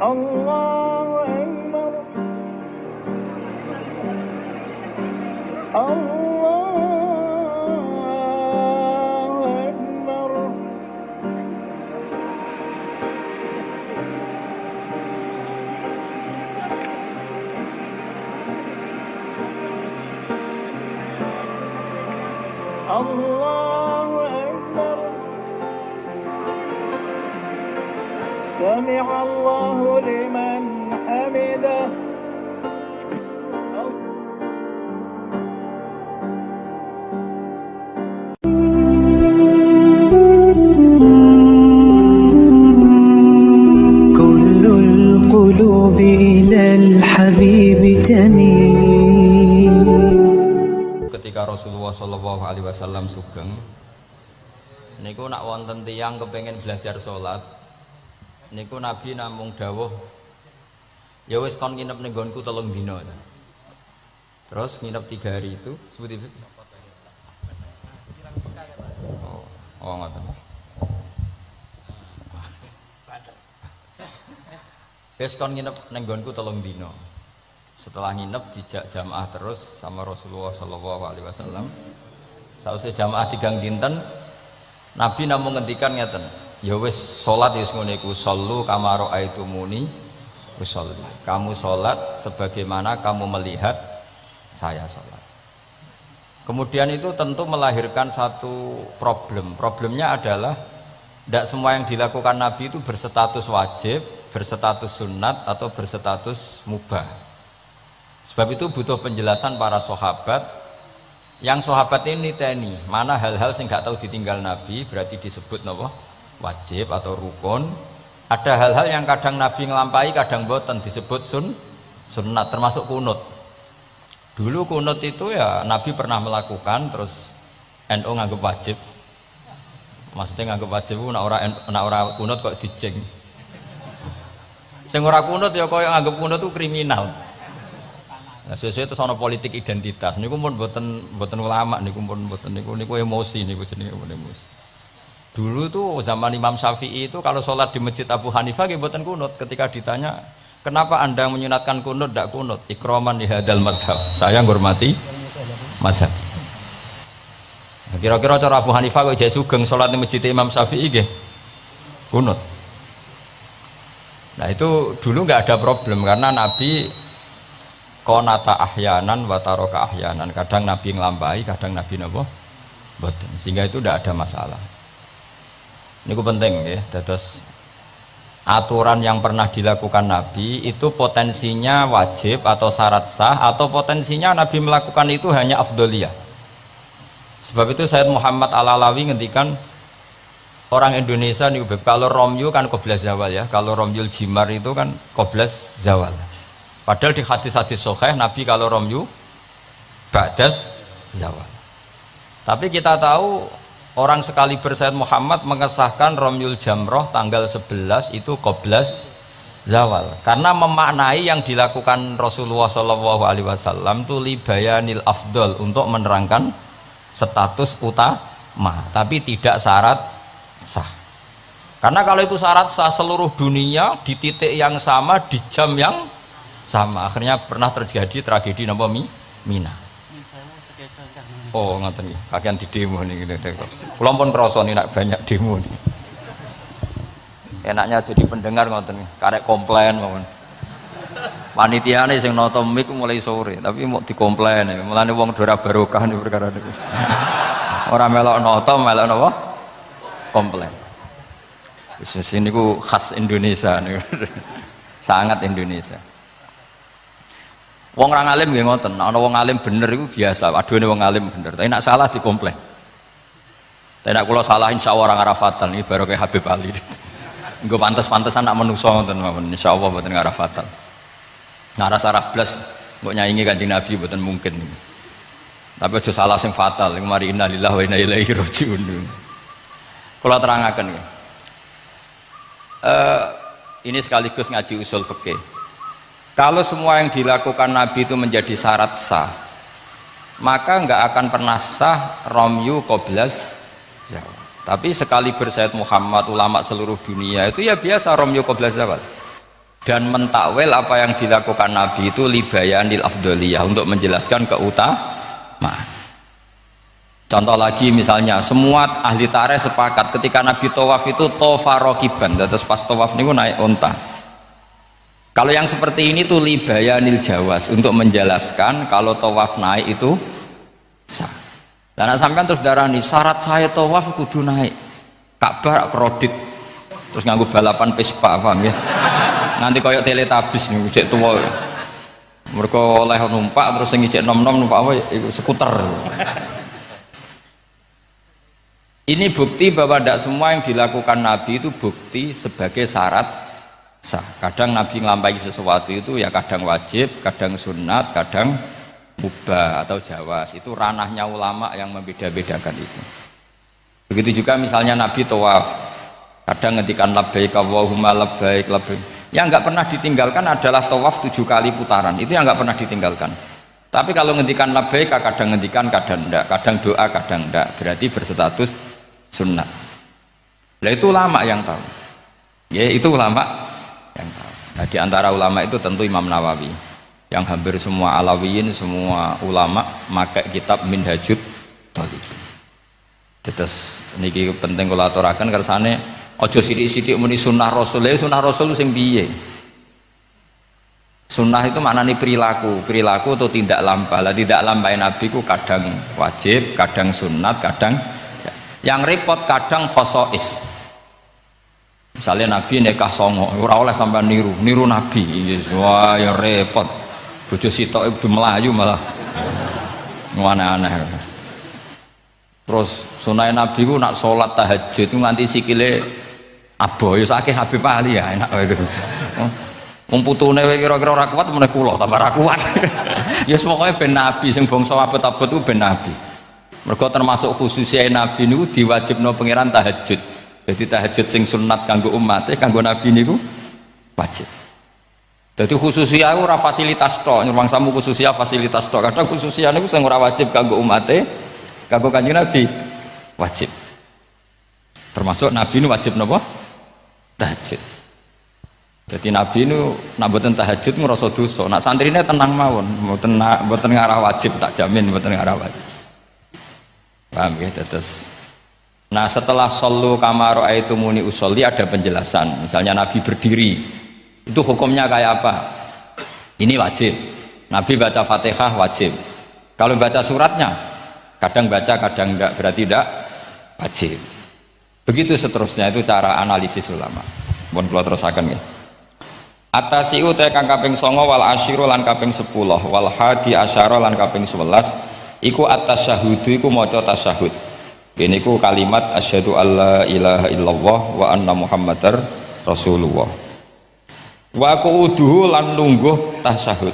الله أكبر الله أكبر الله أكبر سمع الله لمن حمده كل القلوب إلى الحبيب تميل. Ketika Rasulullah Shallallahu Alaihi Wasallam sugeng, niku nak wonten tiyang kepengen belajar sholat, niku Nabi namung dawuh, ya wis kon nginep ning nggonku 3 dina. Terus nginep 3 hari itu, seperti itu. Oh ngoten. Wis kon nginep ning nggonku 3 dina. Setelah nginep dijak jamaah terus sama Rasulullah Shallallahu Alaihi Wasallam. Sausé jamaah 3 dinten, Nabi namung ngendikan ngeten, ya wis salat wis ngene iku, sallu kama raaitumuni usolli. Kamu salat sebagaimana kamu melihat saya salat. Kemudian itu tentu melahirkan satu problem. Problemnya adalah tidak semua yang dilakukan Nabi itu berstatus wajib, berstatus sunat atau berstatus mubah. Sebab itu butuh penjelasan para sahabat. Yang sahabat ini niteni mana hal-hal yang nggak tahu ditinggal Nabi berarti disebut napa wajib atau rukun. Ada hal-hal yang kadang Nabi ngelampai, kadang boten disebut sunnat, termasuk kunut. Dulu kunut itu ya Nabi pernah melakukan, terus NU nganggep wajib. Maksudnya nganggep wajib itu nak ora kunut kok dijeng. Sing ora kunut ya koyo nganggep kunut itu kriminal. Nah, sesuai itu soal politik identitas. Niku pun boten ulama, niku pun boten niku emosi, niku jenenge emosi. Dulu tuh zaman Imam Syafi'i itu kalau sholat di masjid Abu Hanifah nggih boten kunut. Ketika ditanya, kenapa anda menyunatkan kunut, tidak kunut? Ikroman di hadal madhab. Saya menghormati madhab. Nah, kira-kira cara Abu Hanifah kok jek sugeng sholat di masjid Imam Syafi'i nggih kunut. Nah itu dulu nggak ada problem karena Nabi konata ahyanan wataroka ahyanan, kadang Nabi ngelampai, kadang Nabi napa boten, sehingga itu tidak ada masalah. Ini penting ya, terus aturan yang pernah dilakukan Nabi itu potensinya wajib atau syarat sah, atau potensinya Nabi melakukan itu hanya afdoliyah. Sebab itu Sayyid Muhammad Al-Alawi ngendikan orang Indonesia nih, kalau romyu kan qoblas zawal ya, kalau romyul jimar itu kan qoblas zawal. Padahal di hadis-hadis sahih Nabi kalau romyu ba'das zawal. Tapi kita tahu orang sekali Sayyid Muhammad mengesahkan romyul jamroh tanggal 11 itu qoblas zawal. Karena memaknai yang dilakukan Rasulullah SAW itu libayanil afdol, untuk menerangkan status utama, tapi tidak syarat sah. Karena kalau itu syarat sah seluruh dunia di titik yang sama di jam yang sama, akhirnya pernah terjadi tragedi napa Mina. Oh ngoten nggih, kakean di demo niki. Kula pun krasa nek banyak demo niki. Enaknya jadi pendengar ngoten, karek komplain mawon. Panitiane sing nata mik mulai sore, tapi mau dikomplain. Mulane wong ora barokah niku perkara niku. Ora melok nata, melok napa? Komplain. Wis niku khas Indonesia niku. Sangat Indonesia. Wong orang alim nggih ngoten, ana wong alim bener iku biasa, adone wong alim bener. Tapi nek salah dikomplain. Tapi nek kula salah insyaallah ora ngarafatan iki baru kayak Habib Ali. Engko pantes-pantesan nak menungso ngoten mawon, insyaallah mboten ngarafatan. Ngarah-arah blas mbok nyaingi Kanjeng Nabi mboten mungkin. Tapi aja salah sing fatal, iku mari innalillahi wa inna ilaihi rajiun. Kula terangaken nggih. Ini sekaligus ngaji usul fikih. Kalau semua yang dilakukan Nabi itu menjadi syarat sah, maka nggak akan pernah sah romyu qoblas zawal. Tapi sekali Sayyid Muhammad, ulama seluruh dunia itu ya biasa romyu qoblas zawal. dan mentakwil apa yang dilakukan Nabi itu libayanil afdholiyah, untuk menjelaskan keutamaan. Contoh lagi misalnya, semua ahli tarikh sepakat ketika Nabi tawaf itu tofa rokiban, terus pas tawaf niku naik unta. Kalau yang seperti ini tuh libayanil jawas, untuk menjelaskan kalau tawaf naik itu sah. Dan sampean terus darani syarat saya tawaf kudu naik Ka'bah kredit, terus nganggo balapan Vespa, paham ya? Nanti koyok teletabis nih, cek tua. Mereka oleh numpak terus yang cek nom-nom numpak apa? Skuter. Ini bukti bahwa tidak semua yang dilakukan Nabi itu bukti sebagai syarat sah. Kadang Nabi ngelampaui sesuatu itu ya kadang wajib, kadang sunat, kadang mubah atau jawas. Itu ranahnya ulama yang membeda-bedakan itu. Begitu juga misalnya Nabi tawaf, kadang ngendikan labbaik Allahumma labbaik labbaik. Yang nggak pernah ditinggalkan adalah tawaf 7 kali putaran, itu yang nggak pernah ditinggalkan. Tapi kalau ngendikan labbaik kadang ngendikan, kadang enggak, kadang doa, kadang enggak, berarti berstatus sunnah. Nah itu ulama yang tahu. Ya itu ulama yang tahu. Nah di antara ulama itu tentu Imam Nawawi, yang hampir semua alawiyin, semua ulama pakai kitab Minhajut Thalib. Terus niki penting kula aturaken kersane aja sithik-sithik muni sunnah Rasul. Sunnah Rasul sing piye? Sunnah itu maknanya perilaku atau tidak lampah. Lah tidak lampah Nabi ku kadang wajib, kadang sunat, kadang yang repot kadang khosois. Misalnya Nabi nikah songo, ora oleh sampai niru Nabi. Wah ya repot. Bojo sitok iku melayu malah aneh-aneh. Terus sunai Nabi ku nak sholat tahajud itu nganti sikile aboh ya sakit Habib Ali ya enak wae gitu. Wong putune kira-kira ora kuat meneh kula tambah ora kuat. Ya pokoke ben Nabi sing bangsa abot-abot ku ben Nabi. Mergo termasuk khususnya Nabi niku diwajibno pangeran tahajud. Jadi tahajud sing sunat kanggo umate, kanggo Nabi niku wajib. Jadi khususnya aku ora fasilitas tok, nyuwang samu khususnya fasilitas tok. Kadang khususnya niku sing ora wajib kanggo umate, kanggo Kanjeng Nabi wajib. Termasuk Nabi ini wajib napa? Tahajud. Jadi Nabi ini nak mboten tahajud ngrasa dosa. Nak santrine tenang mawon, mboten ngarah wajib, tak jamin mboten ngarah wajib. Paham ya? Terus nah setelah sallu kama ra'aitumuni usolli ada penjelasan. Misalnya Nabi berdiri, itu hukumnya kayak apa? Ini wajib. Nabi baca Fatihah wajib. Kalau baca suratnya kadang baca kadang enggak, berarti enggak wajib. Begitu seterusnya, itu cara analisis ulama. Mohon kula terusaken ya. Atasiu te kang kaping 9 wal asyiru lan kaping 10 wal hadi asyara lan kaping 11 iku at-tasyahhudu iku maca tasyahud. Ini ku kalimat asyhadu alla ilaha illallah wa anna muhammadar rasulullah. Wa qu'uduhu lan lungguh tasyahud.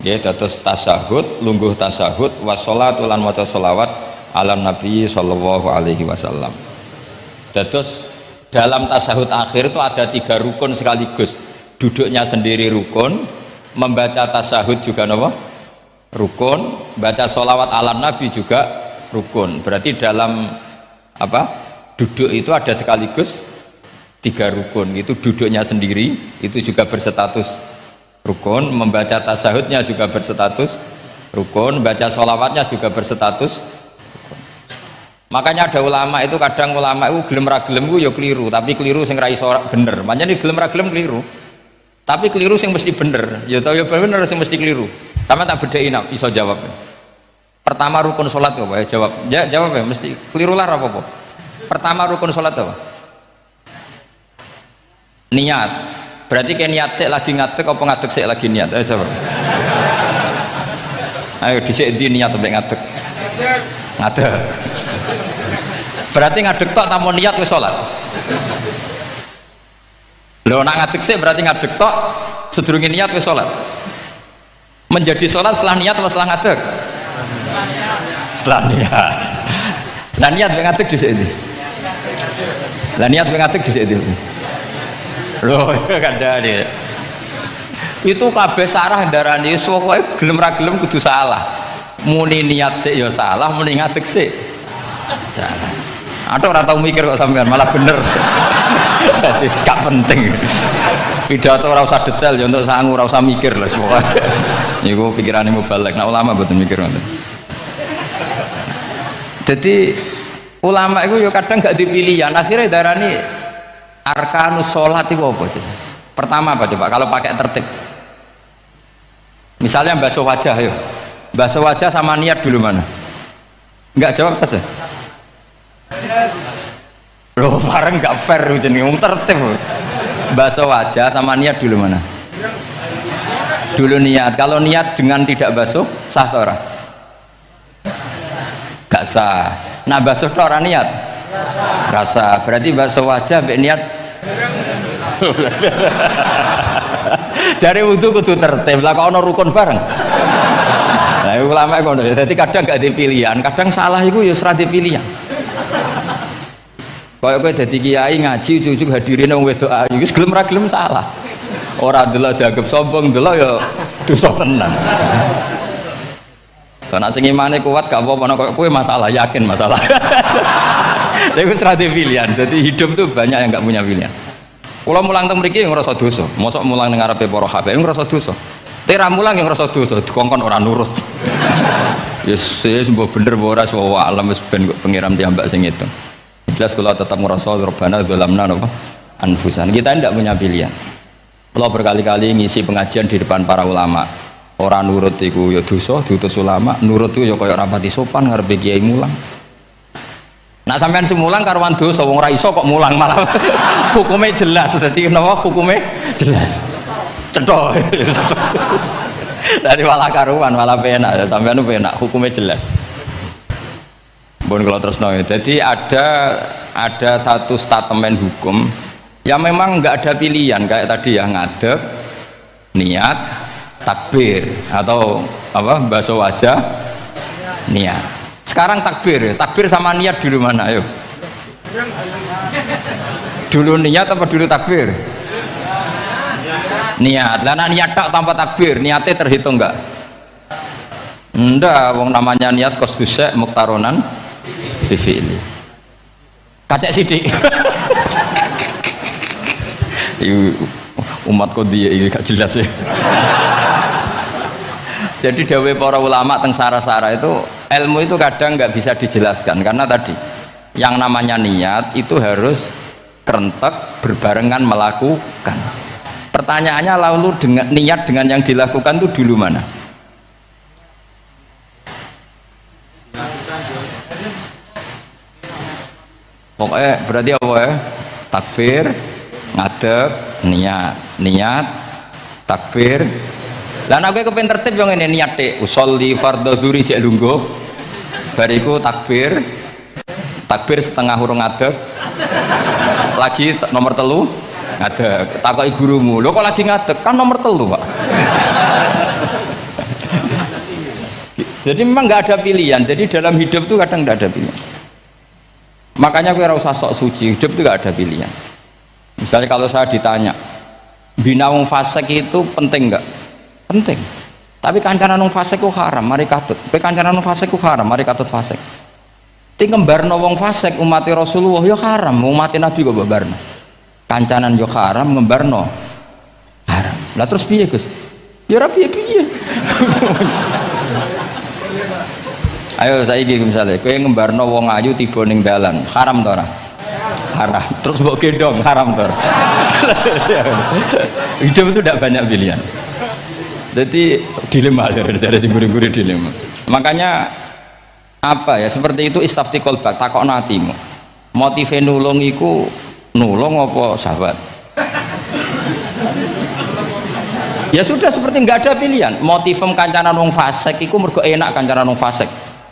Ya dados tasyahud, lungguh tasyahud, wa sholatu lan maca sholawat ala nabi sallallahu alaihi wasallam. Dados dalam tasyahud akhir itu ada 3 rukun sekaligus. Duduknya sendiri rukun, membaca tasyahud juga napa? Rukun, baca sholawat ala nabi juga rukun. Berarti dalam apa? Duduk itu ada sekaligus 3 rukun. Itu duduknya sendiri itu juga berstatus rukun, membaca tasyahudnya juga berstatus rukun, baca sholawatnya juga berstatus rukun. Makanya ada ulama itu kadang ulama itu gelem ra gelem ku ya keliru, tapi keliru sing ra iso bener. Makanya gelem ra gelem keliru. Tapi keliru sing mesti bener. Ya tau ya bener sing mesti keliru. Sama tak bedain iso jawab. Pertama rukun sholat apa ya? Jawab. Ya jawab ya, mesti keliru lah apa-apa. Pertama rukun sholat apa? Niat. Berarti kayak niat sik lagi ngadeg apa ngadeg sik lagi niat? Ayo jawab. Ayo dhisik ndi niat mbek ngadeg? Ngadeg. Berarti ngadeg tok tanpa niat wis sholat. Lho nak ngadeg sik berarti ngadeg tok sedurunge niat wis sholat. Menjadi sholat setelah niat atau setelah ngadeg? Setelah niat. Lah niat mbek ngadeg dhisik ndi? Lah niat mbek ngadeg dhisik ndi? Loh kandhane. Itu kabeh sarah ndarani pokoke gelem ra gelem kudu salah. Muni niat sik ya salah, muni ngadeg sik salah. Atok ora tau mikir kok sampean malah bener. Jadi gak penting. Pidato ora usah detail ya untuk sangu ora usah mikir lah semua. Niku pikirane mubalek. Nah ulama mboten mikir ngoten. Jadi ulama itu ya kadang gak dipilihan. Akhirnya darani arkanus sholat itu apa? Pertama apa coba? Kalau pakai tertib. Misalnya basuh wajah, yuk. Basuh wajah sama niat dulu mana? Enggak jawab saja. Loh, bareng enggak fair jadi ngomong tertib. Basuh wajah sama niat dulu mana? Dulu niat. Kalau niat dengan tidak basuh, sah atau ora? Enggak sah. Nah, basuh itu orang niat? Rasa. Berarti basuh wajah mbek niat. Jare wudu kudu tertib. Lah kok ana rukun bareng. Nah, ulama ngono. Dadi kadang gak dipilihan, kadang salah iku ya ora dipilihan. Kaya kowe dadi kiai ngaji ujug-ujug hadirin wong wedok ayu wis gelem ra gelem salah. Ora delok dianggap sombong, delok ya dosa tenan. Karena sing imane kuat gak apa-apa nek kowe masalah, yakin masalah. Lha iku ora dipilihan. Jadi hidup tuh banyak yang gak punya pilihan. Kalau mulang teng mriki ngrasa dosa, mosok mulang ning ngarepe para habaib ngrasa dosa. Tera mulang yang ngrasa dosa, dikongkon ora nurut. Yes, mbok bener mbok ora wa alam wis ben pengiram diambak sing itu. Jelas kalau tetap ngrasa Rabbana dzalamna napa anfusan. Kita tidak punya pilihan. Kalau berkali-kali ngisi pengajian di depan para ulama, ora nurut iku ya dosa, diutus ulama, nurut iku ya kaya ora pati sopan ngarepe kiai mulang. Nah sampean semulang karuan dosa wong ora iso kok mulang malah hukumnya jelas. Dadi napa hukumnya jelas. Cetok. Dari malah karuan malah penak sampean penak hukumnya jelas. Bon kalau terus nol. Jadi ada satu statement hukum yang memang nggak ada pilihan kayak tadi ya ngadeg, niat, takbir atau apa basuh wajah, niat. Sekarang takbir sama niat dulu mana ayo? Dulu niat apa dulu takbir? Niat. Lah niat tak tanpa takbir, niatnya terhitung enggak? Enggak, wong namanya niat kosdusek muktaronan bifili. Kacek sidik. Umat kok dia ini gak jelas ya. Jadi dawuh para ulama teng sara-sara itu ilmu itu kadang nggak bisa dijelaskan karena tadi yang namanya niat itu harus kerentek berbarengan melakukan. Pertanyaannya lalu dengan niat dengan yang dilakukan itu dulu mana? Pokoknya berarti apa ya? Takbir, ngadeg, niat, takbir. Lah nek kowe kepen tertib yo ngene niate usolli fardhu dzuri jek lungguh. Bariku takbir. Takbir setengah hurung ngadeg. Lagi nomor 3 ngadeg. Takoki gurumu, "Lho kok lagi ngadeg? Kan nomor 3, Pak." Jadi memang nggak ada pilihan. Jadi dalam hidup tuh kadang nggak ada pilihan. Makanya kowe ora usah sok suci, hidup tuh nggak ada pilihan. Misalnya kalau saya ditanya, bina wong fasik itu penting nggak? Penting. Tapi kancanan wong fasik ku haram, mari katut. Kowe kancanan wong fasik ku haram, mari katut fasik. Ti ngembarno wong fasik umat Rasulullah ya haram, umat Nabi kok mbarno. Kancanan yo haram, ngembarno haram. Lah terus piye, Gus? Ya ora piye-piye. Ayo saiki misale kowe ngembarno wong ayu tiba ning dalan, haram ta ora? Haram. Terus mbok gendong, haram ta ora? Hidup itu tidak banyak pilihan. Jadi dilema dari guru-guru dilema. Makanya apa ya seperti itu istafti kolbak takok natimu. Motive nulung iku nulung apa sahabat? Ya sudah seperti nggak ada pilihan. Motivem kancanan wong fasik iku mergo enak kancanan wong fasik.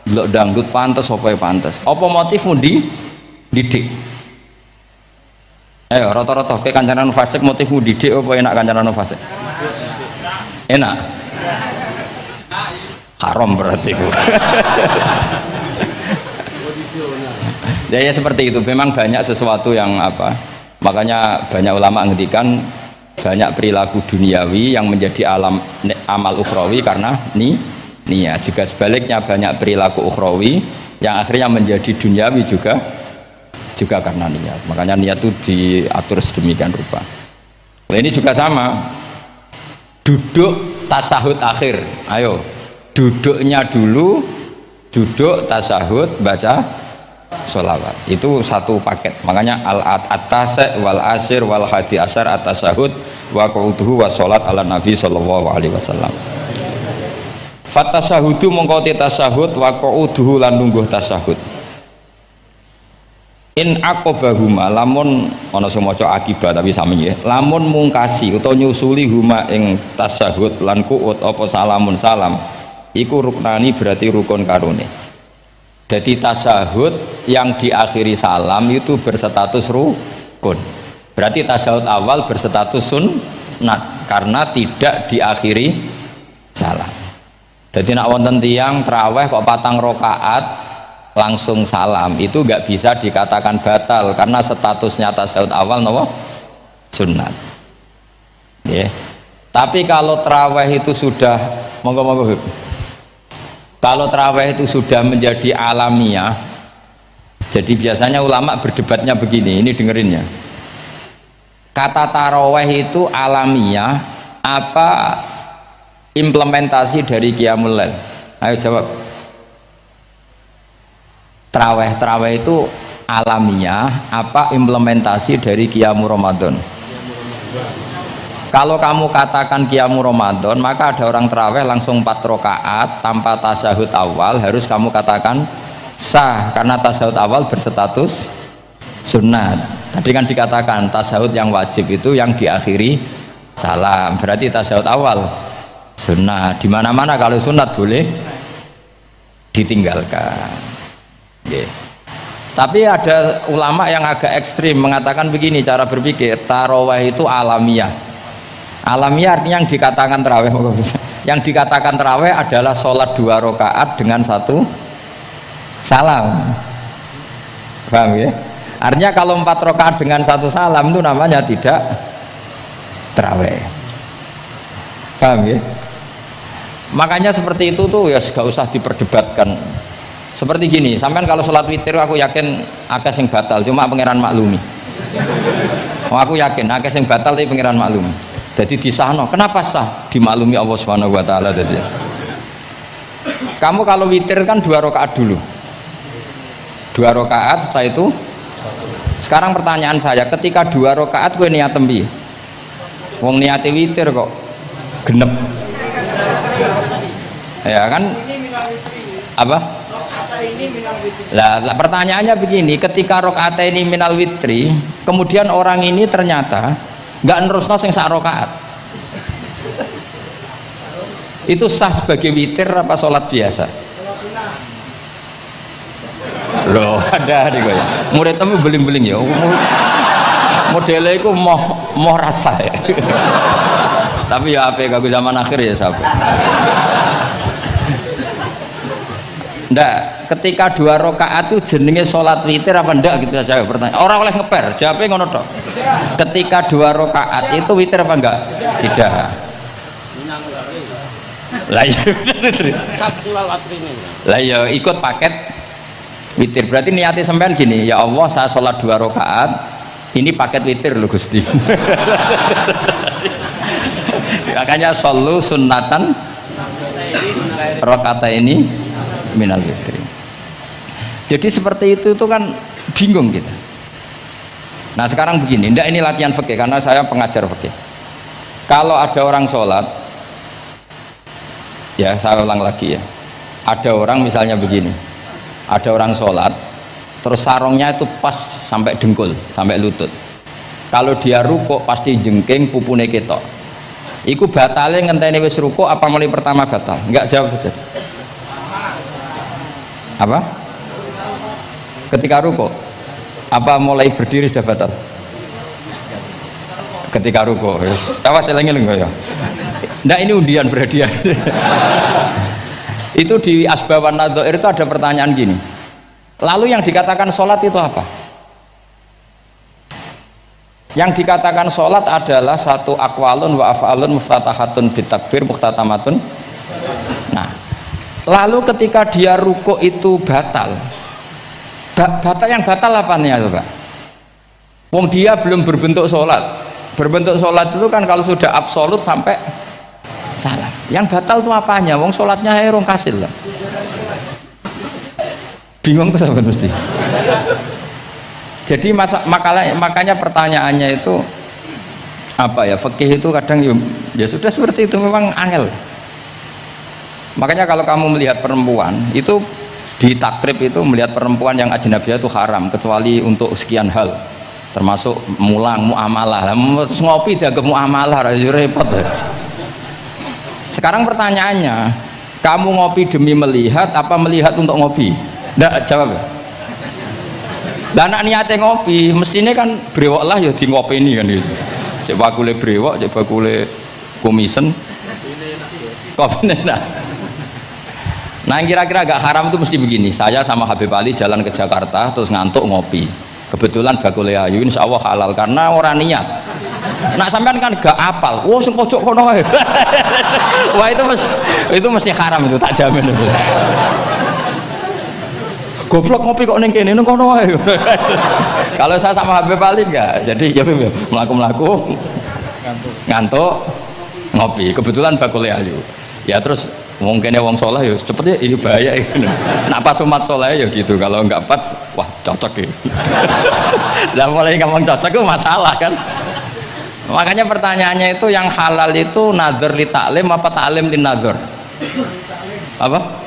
Delok dangdut pantes apa ya pantes. Apa motifmu didik? Ayo rata-rata ke kancanan wong fasik motifmu didik apa enak kancanan wong fasik? Enak. Haram berarti. Ya seperti itu. Memang banyak sesuatu yang apa? Makanya banyak ulama ngendikan banyak perilaku duniawi yang menjadi amal ukhrawi karena niat. Juga sebaliknya banyak perilaku ukhrawi yang akhirnya menjadi duniawi juga juga karena niat. Makanya niat itu diatur sedemikian rupa. Nah, ini juga sama. Duduk tasahud akhir. Ayo, duduknya dulu, duduk tasahud, baca sholawat. Itu satu paket. Makanya al-atasek wal asir wal hadi asar at-tasahud wa qu'uduhu wa sholat ala nabi sallallahu alaihi wasallam. Fatasahudu mongko tasahud wa qu'uduhu lan lungguh tasahud. In aqobahuma lamun ana sing maca akibat tapi sami ya. Lamun mungkasi utawa nyusuli huma ing tasahud lan qu'ud apa salamun salam iku ruknani berarti rukun karone. Jadi tasahud yang diakhiri salam itu berstatus rukun. Berarti tasahud awal berstatus sunnat karena tidak diakhiri salam. Jadi nak wonten tiyang traweh kok 4 rakaat langsung salam itu nggak bisa dikatakan batal karena statusnya tasawuf awal nopo sunnat. Yeah. Tapi kalau terawih itu sudah monggo kalau terawih itu sudah menjadi alamiah, jadi biasanya ulama berdebatnya begini, ini dengerinnya. Kata tarawih itu alamiah apa implementasi dari qiyamul lail? Ayo jawab. Terawih itu alamiah apa implementasi dari Qiyamul Ramadan? Kalau kamu katakan Qiyamul Ramadan, maka ada orang terawih langsung 4 rakaat tanpa tasahud awal, harus kamu katakan sah karena tasahud awal berstatus sunnat. Tadi kan dikatakan tasahud yang wajib itu yang diakhiri salam, berarti tasahud awal sunnat. Di mana-mana kalau sunnat boleh ditinggalkan. Yeah. Tapi ada ulama yang agak ekstrim mengatakan begini cara berpikir, tarawih itu alamiah. Alamiah artinya yang dikatakan tarawih, yang dikatakan tarawih adalah sholat 2 rakaat dengan 1 salam. Paham ya? Artinya kalau 4 rakaat dengan 1 salam itu namanya tidak tarawih. Paham ya? Makanya seperti itu tuh ya gak usah diperdebatkan. Seperti gini, sampean kalau sholat witir aku yakin akeh sing batal, cuma pangeran maklumi. Aku yakin akeh sing batal tapi pangeran maklumi. Jadi disahno, kenapa sah? Dimaklumi Allah Subhanahu wa taala tadi. Kamu kalau witir kan 2 rakaat dulu. 2 rakaat setelah itu. Sekarang pertanyaan saya, ketika 2 rakaat kowe niat tembi. Wong niate witir kok genep. Ya kan? Apa? Lah pertanyaannya begini, ketika rakaat ini minal witri, kemudian orang ini ternyata nggak nerusno sing sak rakaat, itu sah sebagai witir apa sholat biasa? Loh ada nih gue, murid temu beling-beling ya, modelnya itu mau rasa ya, tapi ya apa kagak zaman akhir ya sahabat. Ndak, ketika 2 rakaat itu jenenge sholat witir apa ndak gitu saja pertanyaan. Orang oleh ngeper, jawabnya ngono tok. Ketika 2 rakaat itu witir apa enggak? Tidak. Lah ya lah ya ikut paket witir. Berarti niatnya sampean gini, ya Allah saya sholat 2 rakaat, ini paket witir loh Gusti. Makanya shollu sunnatan rakaat ini minal witri. Jadi seperti itu kan bingung kita. Nah sekarang begini, ndak ini latihan fikih karena saya pengajar fikih. Kalau ada orang sholat, ya saya ulang lagi ya, ada orang misalnya begini, ada orang sholat terus sarungnya itu pas sampai dengkul, sampai lutut. Kalau dia rukuk pasti jengking pupune ketok. Iku batale ngenteni wis rukuk apa mulai pertama batal? Enggak, jawab saja. Apa? Ketika rukuk apa mulai berdiri sudah batal? Ketika rukuk. Awas eling-eling ya. Ndak ini undian berhadiah. Itu di Asbawan Nadhair itu ada pertanyaan gini. Lalu yang dikatakan sholat itu apa? Yang dikatakan sholat adalah satu aqwalun wa af'alun muftatahatun bitakbir muhtatamatun. Nah, lalu ketika dia rukuk itu batal. Batal yang batal apa nih ya, Pak? Wong dia belum berbentuk sholat. Berbentuk sholat itu kan kalau sudah absolut sampai salam. Yang batal itu apanya? Wong sholatnya rong kasil lah. Bingung tuh sahabat mesti. Jadi makanya pertanyaannya itu apa ya? Fikih itu kadang ya sudah seperti itu, memang angel. Makanya kalau kamu melihat perempuan itu di takrib itu melihat perempuan yang ajnabiyah itu haram kecuali untuk sekian hal, termasuk mulang muamalah. Terus ngopi dianggap muamalah, repot. Sekarang pertanyaannya, kamu ngopi demi melihat apa melihat untuk ngopi? Nggak jawab ya? Lah anak niatnya ngopi, mestinya kan brewok lah ya di ngopi ini kan gitu. Cek bakule brewok, cek bakule komisen. Kopi enak. Nah yang kira-kira agak haram itu mesti begini. Saya sama Habib Ali jalan ke Jakarta terus ngantuk ngopi. Kebetulan bakule ayu insya Allah halal karena orang niat. Nak sampean kan gak apal. Wah sing pojok kono wae. Wah itu mesti haram itu, tak jamin itu. Goblok ngopi kok ning kene nang kono wae. Kalau saya sama Habib Ali enggak. Jadi ya mlaku-mlaku ngantuk ngopi. Kebetulan bakule ayu. Ya terus mungkin wong soleh ya cepetnya ini bahaya gitu. Nak pas umat soleh ya gitu, kalau enggak pas wah cocok ya. Lah mulai ngomong cocok itu masalah kan. Makanya pertanyaannya itu yang halal itu nazar li taklim apa taklim li nazar? Apa?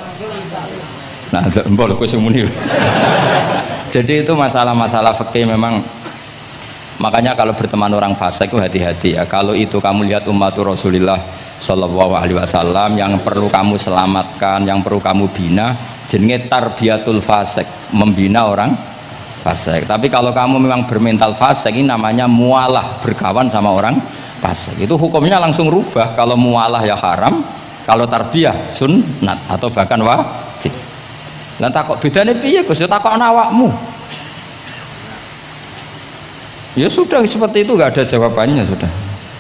Nazar mbok kowe sing muni. Jadi itu masalah-masalah fikih memang. Makanya kalau berteman orang fasik itu hati-hati ya. Kalau itu kamu lihat umatur Rasulullah Shallallahu Alaihi Wasallam yang perlu kamu selamatkan, yang perlu kamu bina, jenenge tarbiyatul fasik, membina orang fasik. Tapi kalau kamu memang bermental fasik, ini namanya mualah, berkawan sama orang fasik. Itu hukumnya langsung rubah. Kalau mualah ya haram, kalau tarbiyah sunnat atau bahkan wajib. Lah takok bedane piye Gus? Ya takok awakmu. Ya sudah seperti itu, nggak ada jawabannya sudah.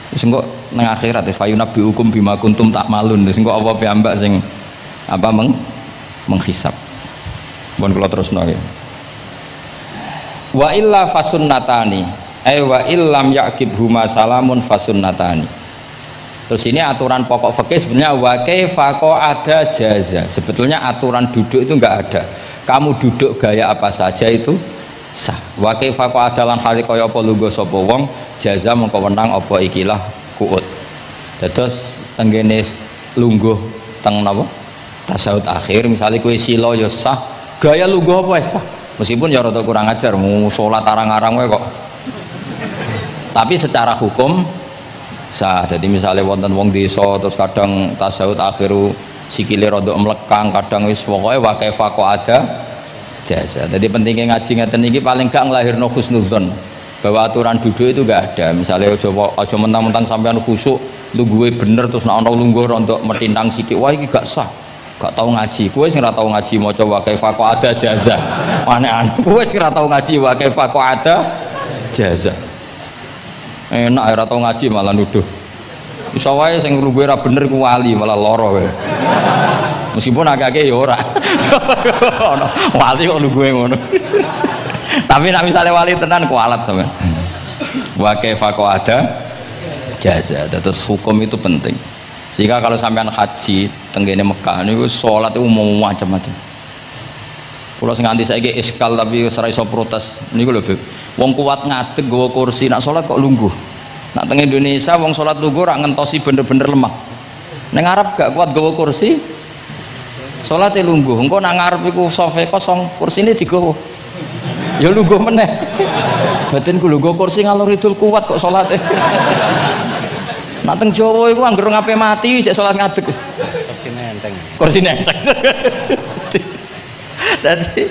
Wis engko nang akhirat fa yunabbi hukum bima kuntum takmalun. Wis engko apa piyambak sing apa menghisab. Mun kula terusno ya. Wa illa fasunnatani. Wa illam yaqib huma salamun fasunnatani. Terus ini aturan pokok fikih sebenarnya wa kaifa ada jaza. Sebetulnya aturan duduk itu enggak ada. Kamu duduk gaya apa saja itu sah. Wa kaifa adalan hal kaya apa lungguh sapa wong jaza mengko wenang apa ikilah kuut. Terus tenggene lungguh teng napa? Tasawuf akhir misalnya kowe sila ya sah, gaya lungguh apa sah. Meskipun ya rada kurang ajar mau salat arang-arang wae kok. Tapi secara hukum sah. Jadi misalnya wonten wong desa terus kadang tasawuf akhiru sikile rada mlekang, kadang wis pokoke wa kaifa ada jasa. Jadi pentingnya ngaji ngeten iki paling gak nglahirno husnudzon bahwa aturan duduk itu gak ada. Misalnya aja mentang-mentang sampean khusuk lungguhe bener terus nek ana lungguh rontok metintang sithik wah iki gak sah. Gak tau ngaji. Kowe sing ora tau ngaji maca wa kaifa ada jaza. Aneh-aneh. Kowe sing ora tau ngaji wa kaifa ada jaza. Enak ora tau ngaji malah nuduh. Iso wae sing lungguhe ora bener ku wali malah lara wae. Meskipun agak-agak ya ora. Wali kok lungguhe ngono. Tapi nek misale wali tenan kualat sampean. Wa kaifa ada jaza. Terus hukum itu penting. Sehingga kalau sampean haji tenggene Mekah niku salat itu mau macam-macam. Kula sing nganti saiki iskal tapi wis ora iso protes niku lho, Beb. Wong kuat ngadeg nggawa kursi nak salat kok lungguh. Nak teng Indonesia wong salat lungguh ora ngentosi bener-bener lemah. Ning Arab gak kuat nggawa kursi. Salate lungguh. Engko nak ngarep iku sofa kosong, kursine digawa. Ya lungguh meneh. Batinku lungguh kursi ngalor idul kuat kok salate. Nak teng Jawa iku anggere ngape mati cek salat ngadeg. Kursine enteng. Kursine enteng. Jadi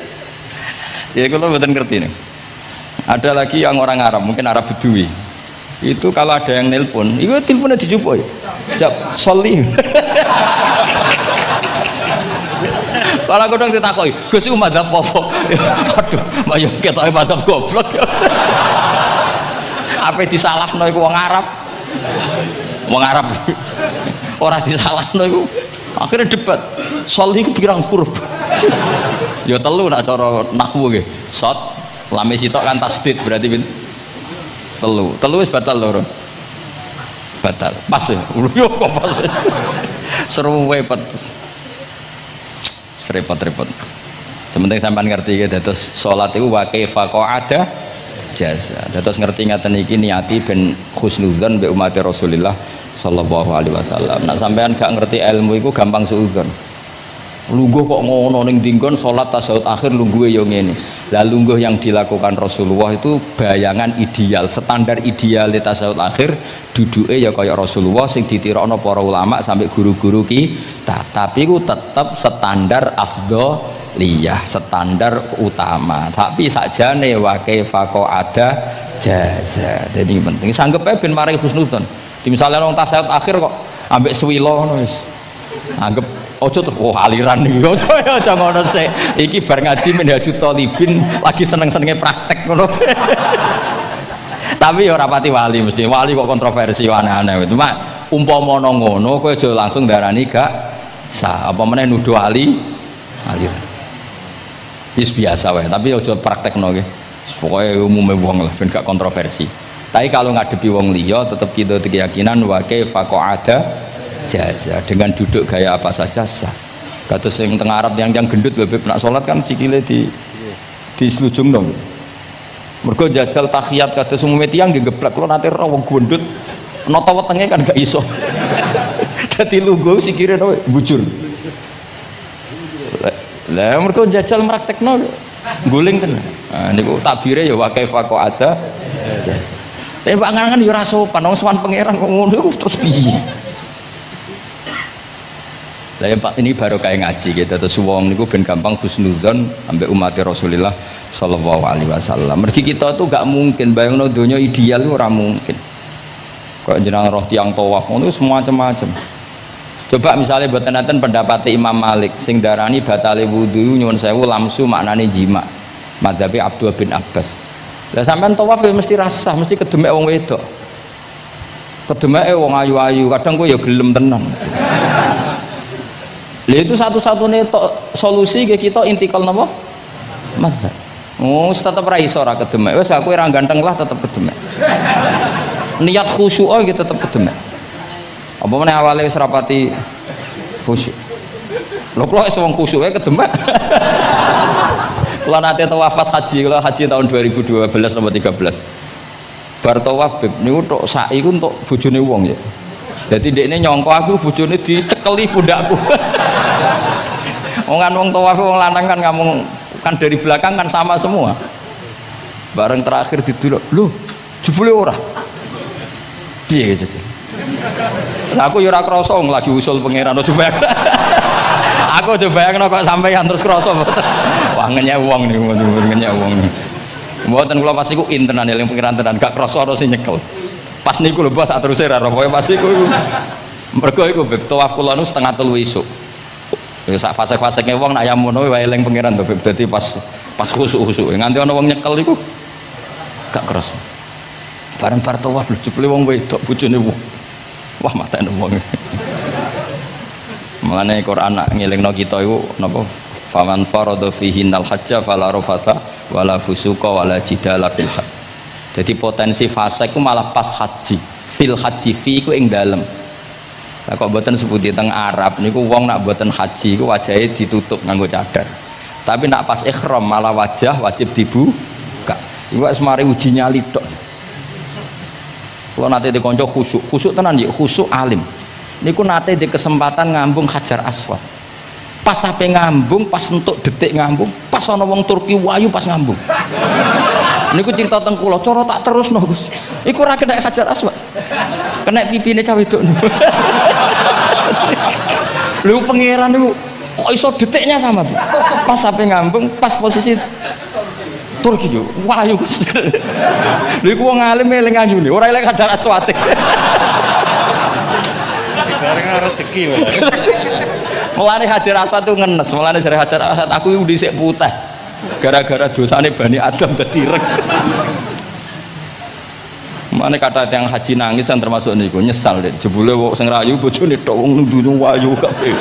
ya kalau mboten ngerti nih. Ada lagi yang orang Arab, mungkin Arab Bedui. Itu kalau ada yang nelpon, itu teleponnya dijupuk. Jawab soli. Kalau aku dong ditakoki, Gus iku madzhab apa? Aduh, mbak yo ketoke madzhab goblok. Apa disalahno iku wong Arab? Wong Arab. Ora disalahno iku. Akhirnya debat. Soli ku pirang huruf? Ya telu nak cara nahwu nggih. Shot, lame sitok kan tasdid berarti Telu wis batal loro. Batal. Pas ya. Yo kok pas. Seru repot. Serepot-repot. Sementing sampean ngerti ya dados salat iku wa kaifa qa'ada jasa. Dados ngerti ngaten iki niati ben husnudzon mbek umat Rasulullah sallallahu alaihi wasallam. Nek sampean gak ngerti ilmu iku gampang suudzon. Lungguh kok ngono ning dinggon salat tasyahud akhir lungguhe yo ngene. Lah lungguh yang dilakukan Rasulullah itu bayangan ideal, standar ideal tasyahud akhir duduke ya kaya Rasulullah sing ditirokno para ulama sampai guru-guru kita. Tapi ku tetep standar afdholiyah, standar utama. Tapi sakjane wa kaifa qa'ada jaza. Dadi penting sanggep ae ben mari husnudzon. Di misalnya wong tasyahud akhir kok ambek swilo ngono wis. Anggap ojo tuh, aliran nih, ojo ngono sih. Iki bar ngaji Minhajut Thalibin lagi seneng-senenge praktek ngono. Tapi ya ora pati wali mesti. Wali kok kontroversi aneh-aneh. Cuma umpama ngono kowe aja langsung darani gak sah. Apa meneh nuduh wali aliran. Wis biasa wae, tapi aja praktekno nggih. Pokoke umume wong lah ben gak kontroversi. Tapi kalau ngadepi wong liya tetep kita keyakinan wa kaifa qa'ada jasa dengan duduk gaya apa saja sah. Kados sing teng Arab yang gendut lho nak salat kan sikile di slujung dong. Mergo jajal tahiyat kados umume tiyang nggih geblak kula nate ora wong gendut nata wetenge kan gak iso. Dadi lungguh sikire bujur. Lah mergo jajal praktekno guling tenan. Nah niku tabire ya wa kaifa qa'ada jasa. Tapi panganan yo ora sopan wong sowan pangeran kok ngono iku terus piye? Lah ini baru kayak ngaji gitu terus wong niku ben gampang husnudzon ambek umat Rasulullah sallallahu alaihi wasallam. Mergi kita tuh gak mungkin bayangno donya ideal itu ora mungkin. Kok jeneng roh tiang tawaf ngono semua macam-macam. Coba misalnya mboten enten pendapat Imam Malik sing darani batale wudu nyuwun sewu lamsu maknane jima. Madzhabi Abdul bin Abbas. Lah sampean tawaf ya mesti rasah, mesti kedemek wong wedok. Kedemeke wong ayu-ayu, kadang kok ya gelem tenan. Lah itu satu-satunya solusi ke kita intikal napa? Mazhab. Oh, tetep ra iso ra kedemek. Wis aku ora ganteng lah tetep kedemek. Niat khusyuk iki tetep kedemek. Apa meneh awale wis rapati khusyuk. Lho kok wis wong khusyuke kedemek. Kula nate tawaf haji, kula haji tahun 2012 nomor 13. Bar tawaf niku tok sa'i ku entuk bojone wong ya. Jadi dekne nyongko aku bojone dicekeli pundakku. Wong kan wong tawaf wong lanang kan ngomong kan dari belakang kan sama semua. Bareng terakhir didelok, lho, jebule ora. Piye gitu. Lah aku ya ora krasa lagi usul pangeran coba. Aku coba bayangno kok sampeyan terus krasa. Wah ngenyek wong niku, ngenyek wong. Mboten kula pas iku intenan eling pangeran tenan gak krasa ora sing nyekel. Pas niku lho bos terus ora pokoke pas iku. Mergo iku beb tawaf kula nu setengah 3 isuk. Ya sak fase-fasene wong nak ya ngono wae eling pangeran to beb dadi pas khusuk-khusuk. Nganti ana wong nyekel iku gak kerasa. Bareng bar tawaf lho jebule wong wedok bojone wong. Wah matane wong. Mulane Quran nak ngelingno kita iku napa faman farada fihi nal hajja fala rafasa wala fusuqa wala jidala fil hajj. Jadi potensi fase ku malah pas haji. Fil haji fi ku ing dalem. Lah kok mboten sebuti teng Arab niku wong nak mboten haji iku wajahe ditutup nganggo cadar. Tapi nak pas ihram malah wajah wajib dibuka. Iku wis mari uji nyali tok. Kalau nate di konco khusuk tenan ya khusuk alim. Niku nate di kesempatan ngambung Hajar Aswad. Pas sampai ngambung, pas entuk detik ngambung, pas ana wong Turki wayu pas ngambung. Niku cerita teng kula, cara tak terusno Gus. Iku ora kena Hajar Aswad. Kena pipine cah wedok. Lho pangeran niku kok iso detiknya sama, Bu. Pas sampai ngambung, pas posisi Turki yo wayu Gus. Lha iku wong alim eling anyune, ora eling Hajar Aswad. Bareng rezeki wae. Mulane Hajar Aswad itu ngenes, mulane jare Hajar Aswad aku iku dhisik putih. Gara-gara dosane Bani Adam dadi ireng. Mane kata yang haji nangis kan termasuk niku nyesal deh. Jebule wong sing rayu bojone tok wong ndune wayu kabeh.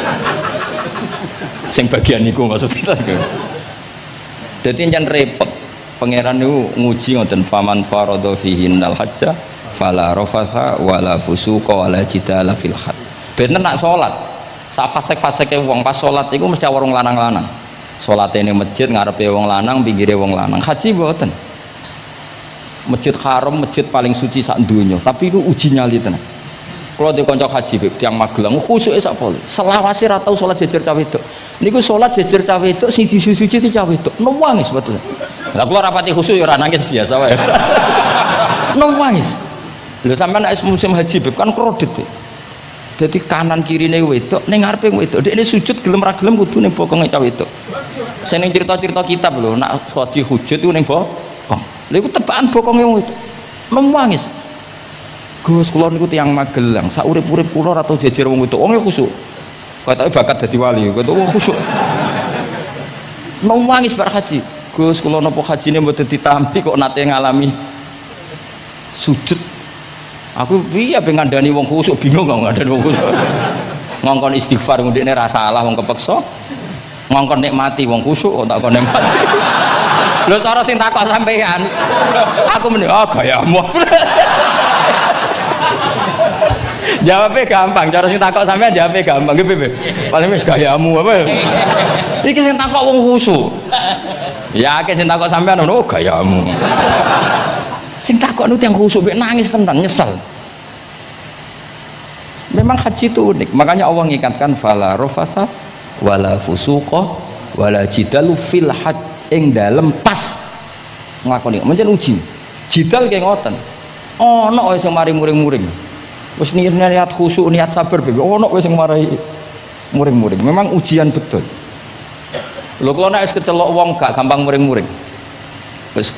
Sing bagian niku maksudnya. Dadi nyen repot. Pangeran niku nguji ngoten faman faradha fihinnal hajja fala rafatha wala fusuqa wala jidala fil hajj. Ben nak salat, sak fasek-faseke wong pas salat iku mesti warung lanang-lanang. Salate ning masjid ngarepe wong lanang, pinggire wong lanang. Haji mboten. Masjid Haram, masjid paling suci sak donya, tapi itu uji nyali tenan. Kalau di konco haji beb tiang Magelang khusyuke sak pol. Selawase ra tau salat jejer cah wedok. Niku salat jejer cah wedok sing disuci cah wedok. Nangis betul. Lah kula rapati khusyuk ya ora nangis biasa wae. Nangis. Lho sampean nek musim haji beb kan kredit. Dadi kanan kirine wedok ning ngarepe wedok. Dekne sujud gelem ra gelem kudu ning bokonge cah wedok. Sing ning cerita-cerita kitab lho nak haji hujud iku ning bokong. Lha iku tebakan bokonge wedok. Nangis. Gus kula niku tiyang Magelang, sak urip-urip kula ora tau jejer wong wedok. Wong khusyuk. Katoke bakat dadi wali, katoke khusyuk. Nangis bar haji. Gus kula napa hajine mboten ditampi kok nate ngalami sujud. Aku piye ben ngandani wong khusyuk bingung kok ngandani wong khusyuk. Ngongkon istighfar ndekne ra salah wong kepeksa. Ngongkon nikmati wong khusyuk kok tak kon nikmati. Lho cara sing takok sampean. Aku meni gayamu. Jawabnya gampang, cara sing takok sampean jawabnya gampang. Nggih piye? Paling gayamu apa? Iki sing takok wong khusyuk. Ya akeh sing takok sampean ngono gayamu. Sing takok nu tiyang khusyuk mek nangis tenan nyesel. Memang haji itu unik, makanya Allah ngikatkan fala rafatha wala fusuqa wala jidalu fil hajj ing dalem pas nglakoni. Mencen uji. Jidal kaya ngoten. Ana wae sing mari muring-muring. Wis niat khusyuk, niat sabar bebe. Ono wis sing marai muring-muring. Memang ujian betul. Lho kula nek wis kecelok wong gak gampang muring-muring. Wis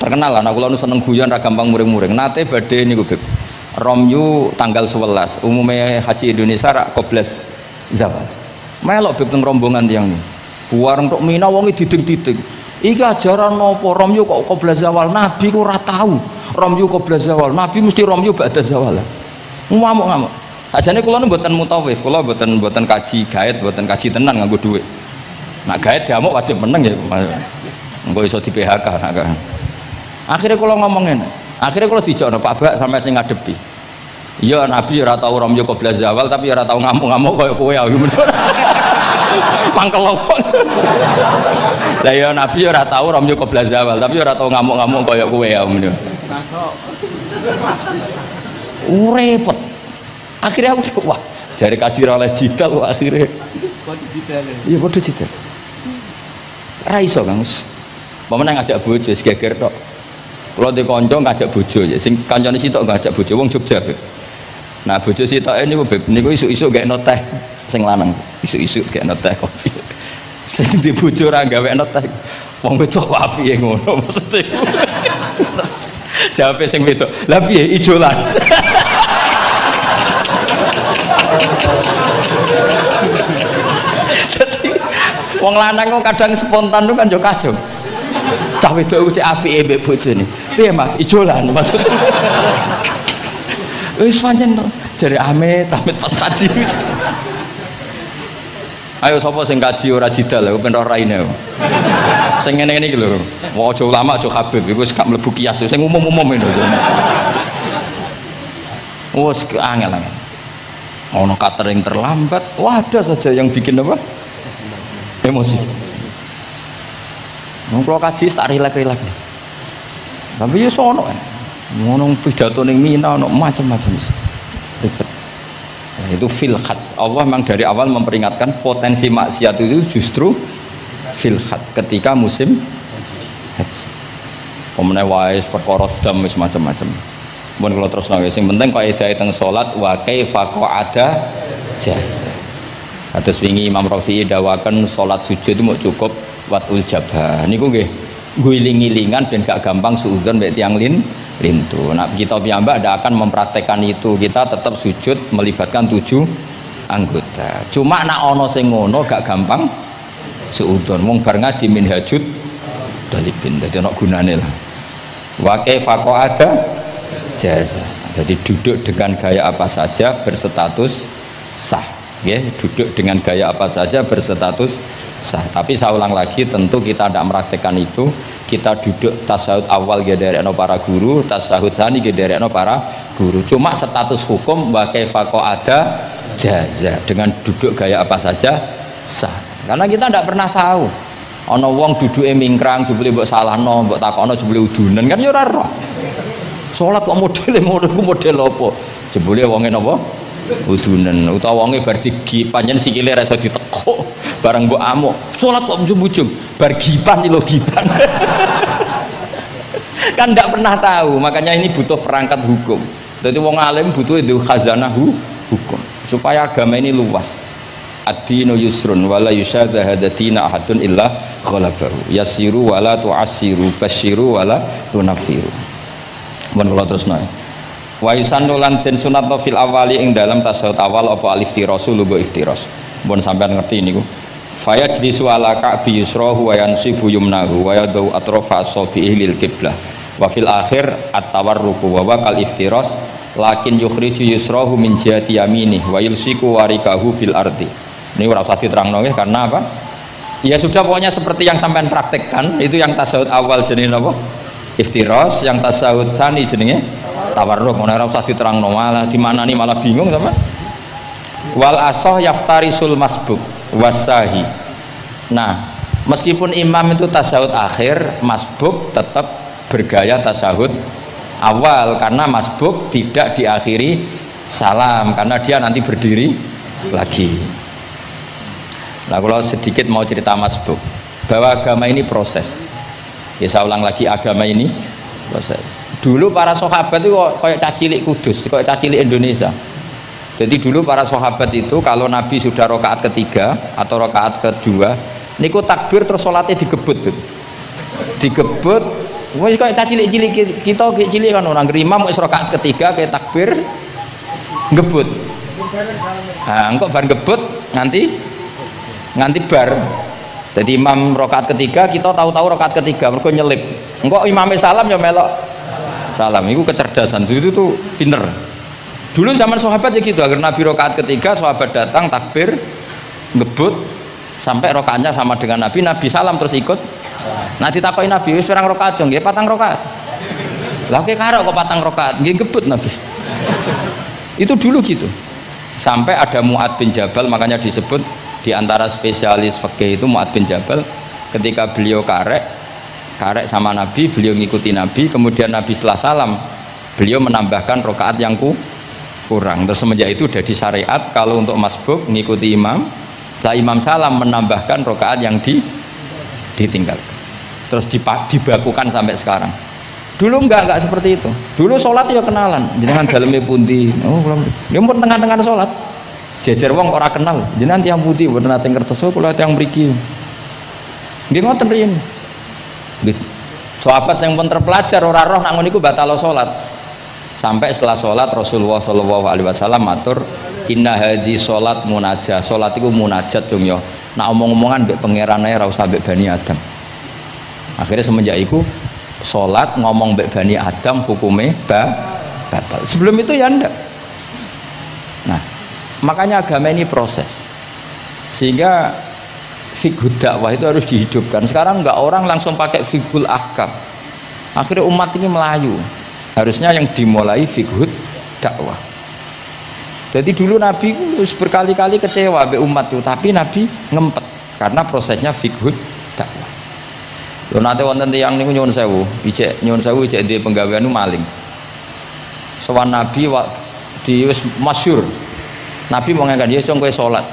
terkenal lah nek kula seneng guyon ra gampang muring-muring. Nate badhe niku beb. Romyu tanggal 11. Umume haji Indonesia ra qoblas zawal. Melok beb teng rombongan tiyang niku. Buareng tok Mina wonge diding-diding. Iki ajaran napa Romyu kok qoblas zawal? Nabi ku ora tahu. Romyu qoblas zawal. Nabi mesti Romyu ba'da zawal. Ngamuk-ngamuk. Sajane kula nu mboten mutawif, kula mboten kaji gaet, mboten kaji tenan nganggo dhuwit. Nak gaet diamuk wajib meneng ya. Engko iso di PHK nak. Akhire kula ngomong ngene. Akhire kula dijono Pak Bak sampe sing ngadepi. Iya Nabi ora tau Romyu qoblas zawal tapi ora tau ngamuk-ngamuk kaya kowe ya. Mangkel opo. Lah ya Nabi ora tau Romyu qoblas zawal tapi ora tau ngamuk-ngamuk kaya kowe ya. Repot. Akhirnya aku wah, jari kaji oleh jidal akhirnya. Iya bodoh jidal. Ra iso Kang. Pamane ngajak bojo geger tok. Kula di kanca ngajak bojo ya sing kancane sitok ngajak bojo wong Jogja. Nah bojo sitoke niku isuk-isuk gekno teh sing lanang. Isuk-isuk gekno teh kopi. Sing di bojo ora gawekno teh. Wong wedok kok apike ngono maksude. Jawabe sing wedok. Lah piye ijolan. Jadi wong lanang kok kadang spontan tuh kan yo kacung. Cah wedok ku cek apike mbek bojone. Piye Mas? Ijolan maksud. Wis pancen jare amit pas kaji. Ayo sapa sing kaji ora jidal lho ben ora raine. Sing ngene-ngene iki lho. Aja ulama aja habib iku wis gak mlebu kias sing umum-umum ngono. Wes angel-angel. Ono catering terlambat, wah ada saja yang bikin apa? Emosi. Kalau kaji tak rilek-rilek. Tapi ya sono, ngono pidato ning Mina, ono macam-macam ribet. Nah, itu fil hajj. Allah memang dari awal memperingatkan potensi maksiat itu justru fil hajj ketika musim haji. Pemene wae perkara dam wis macam-macam. Mun kula terusno sing penting kaidah teng salat wa kaifa qa'ada jasa. Kados wingi Imam Rafi'i dawaken salat sujud itu mau cukup watul jabah. Niku nggih guling-gilingan ben gak gampang suudzon mbek tiyang lintu. Nah, kita piyambak ndak akan mempraktekkan itu. Kita tetap sujud melibatkan 7 anggota. Cuma nek ana sing ngono gak gampang suudzon. Wong bar ngaji minhajud dalibin dadi ana gunane lah. Wa kaifa qa'ada jasa. Jadi duduk dengan gaya apa saja berstatus sah, ya. Duduk dengan gaya apa saja berstatus sah. Tapi saya ulang lagi, tentu kita tidak meraktekkan itu. Kita duduk tasahud awal gederekno para guru, tasahud tsani gederekno para guru. Cuma status hukum wa kaifa ada jaza, dengan duduk gaya apa saja sah. Karena kita tidak pernah tahu. Ana wong duduke mingkrang jebule mbok salahno, mbok takokno jebule udunan kan ya ora roh. Salat kok modele ngono ku model apa? Jebule wonge napa? Udunan utawa wonge bar digi pancen sikile ra iso ditekuk bareng mbok amuk. Salat kok ujug-ujug bar gipan lho gipan. Kan ndak pernah tahu, makanya ini butuh perangkat hukum. Jadi wong alim butuh itu khazanah hukum supaya agama ini luas. Ad-dinu yusrun wala yusyadha hadatina ahadun illa ghalabahu. Yasiru wala tu'assiru, basyiru wala tunaffiru. Mun kula terusno. Wa yusannu lan den sunatno fil awali ing dalam tasawuf awal apa alif tirasul lugo iftiras. Mun sampean ngerti niku. Fayajlisu ala ka'bi yusrahu wa yansibu yumnahu wa yadau atrafa asabihi lil qiblah. Wa fil akhir at-tawarruku wa kal iftiras lakin yukhriju yusrahu min jihati yaminih wa yulsiku warikahu bil ardi. Ini ora usah diterangno nggih karena apa? Ya sudah pokoknya seperti yang sampean praktekkan, itu yang tasawuf awal jenenge napa? Iftiras, yang tasawuf tsani jenenge tawarruk. Ora usah diterangno, malah di mana nih malah bingung sama. Wal asah yaftarisul masbuk wasahi. Nah, meskipun imam itu tasawuf akhir, masbuk tetap bergaya tasawuf awal karena masbuk tidak diakhiri salam karena dia nanti berdiri lagi. Nah, kalau sedikit mau cerita masbuk bahwa agama ini proses. Ya saya ulang lagi, agama ini proses. Dulu para sahabat itu kayak cacilik Kudus, kayak cacilik Indonesia. Jadi dulu para sahabat itu kalau Nabi sudah rakaat ketiga atau rakaat kedua, niku takbir terus sholatnya digebut, digebut. Wis kayak cacilik-cilik kita cilik kan orang imam wis rakaat ketiga kayak takbir ngebut. Nah, engkau bar ngebut nganti bar. Jadi imam rakaat ketiga kita tahu-tahu rakaat ketiga mergo nyelip. Engkau imamnya salam ya melok salam. Itu kecerdasan itu tuh pinter. Dulu zaman sahabat ya gitu, agar Nabi rakaat ketiga sahabat datang takbir ngebut sampai rakaatnya sama dengan Nabi, Nabi salam terus ikut. Nah ditakoki Nabi wis pirang rakaat jong nggih 4 rakaat. Lah kowe karo kok 4 rakaat nggih ngebut Nabi. Itu dulu gitu. Sampai ada Mu'ad bin Jabal, makanya disebut di antara spesialis fikih itu Mu'ad bin Jabal, ketika beliau karek sama Nabi, beliau ngikuti Nabi, kemudian Nabi setelah salam beliau menambahkan rakaat yang kurang. Terus semenjak itu udah di syariat kalau untuk masbuk ngikuti imam, setelah imam salam menambahkan rakaat yang ditinggalkan. Terus dibakukan sampai sekarang. Dulu enggak seperti itu. Dulu sholat ya kenalan, jenengan dalemnya pundi. Oh, dia pun tengah-tengah sholat. Jejer wong ora kenal, jenengan tiyang pundi, mboten nate ngertos kula tiyang mriki. Nggih ngoten riyen. Gitu. Sahabat yang pun terpelajar ora roh nak ngono iku batal sholat. Sampai setelah sholat Rasulullah SAW matur inna hadi sholat munajat. Sholat itu munajat dong yo. Nak omong-omongan mbek pangeran ae ora usah mbek Bani Adam. Akhirnya semenjak itu sholat ngomong mbek Bani Adam hukumnya batal. Sebelum itu ya ndak. Nah, makanya agama ini proses. Sehingga fiqh dakwah itu harus dihidupkan. Sekarang enggak orang langsung pakai fiqhul ahkam. Akhirnya umat ini melayu. Harusnya yang dimulai fiqh dakwah. Jadi dulu Nabi berkali-kali kecewa be umat itu, tapi Nabi ngempet karena prosesnya fiqh dakwah. Lho nate wonten tiyang niku nyuwun sewu, ijek duwe penggawean maling. Sowan Nabi di wis masyhur. Nabi mau ngangkat dia cong kowe salat.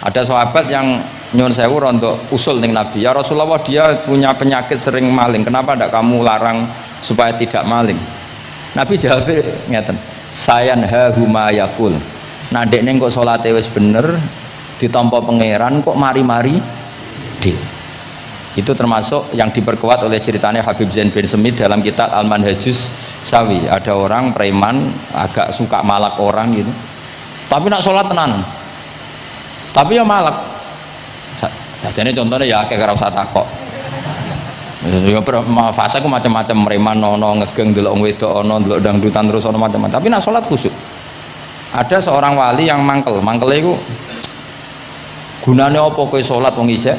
Ada sahabat yang nyuwun sewu rontok usul ning Nabi. Ya Rasulullah, dia punya penyakit sering maling. Kenapa ndak kamu larang supaya tidak maling? Nabi jawab ngeten, sayanhahu ma yaqul. Nah dekne kok salate wis bener ditampa pangeran kok mari-mari itu termasuk yang diperkuat oleh ceritanya Habib Zain bin Semit dalam kitab Al-Manhajus Sawi. Ada orang preman agak suka malak orang gitu, tapi nak sholat tenan, tapi ya malak. Jadi contohnya ya kayak ora usah takok. Ya fase ku macam-macam, preman ono ngegeng delok wong wedok ono delok dangdutan terus ono macam-macam. Tapi nak sholat khusyuk. Ada seorang wali yang mangkele iku Gunane apa kowe salat wong ijek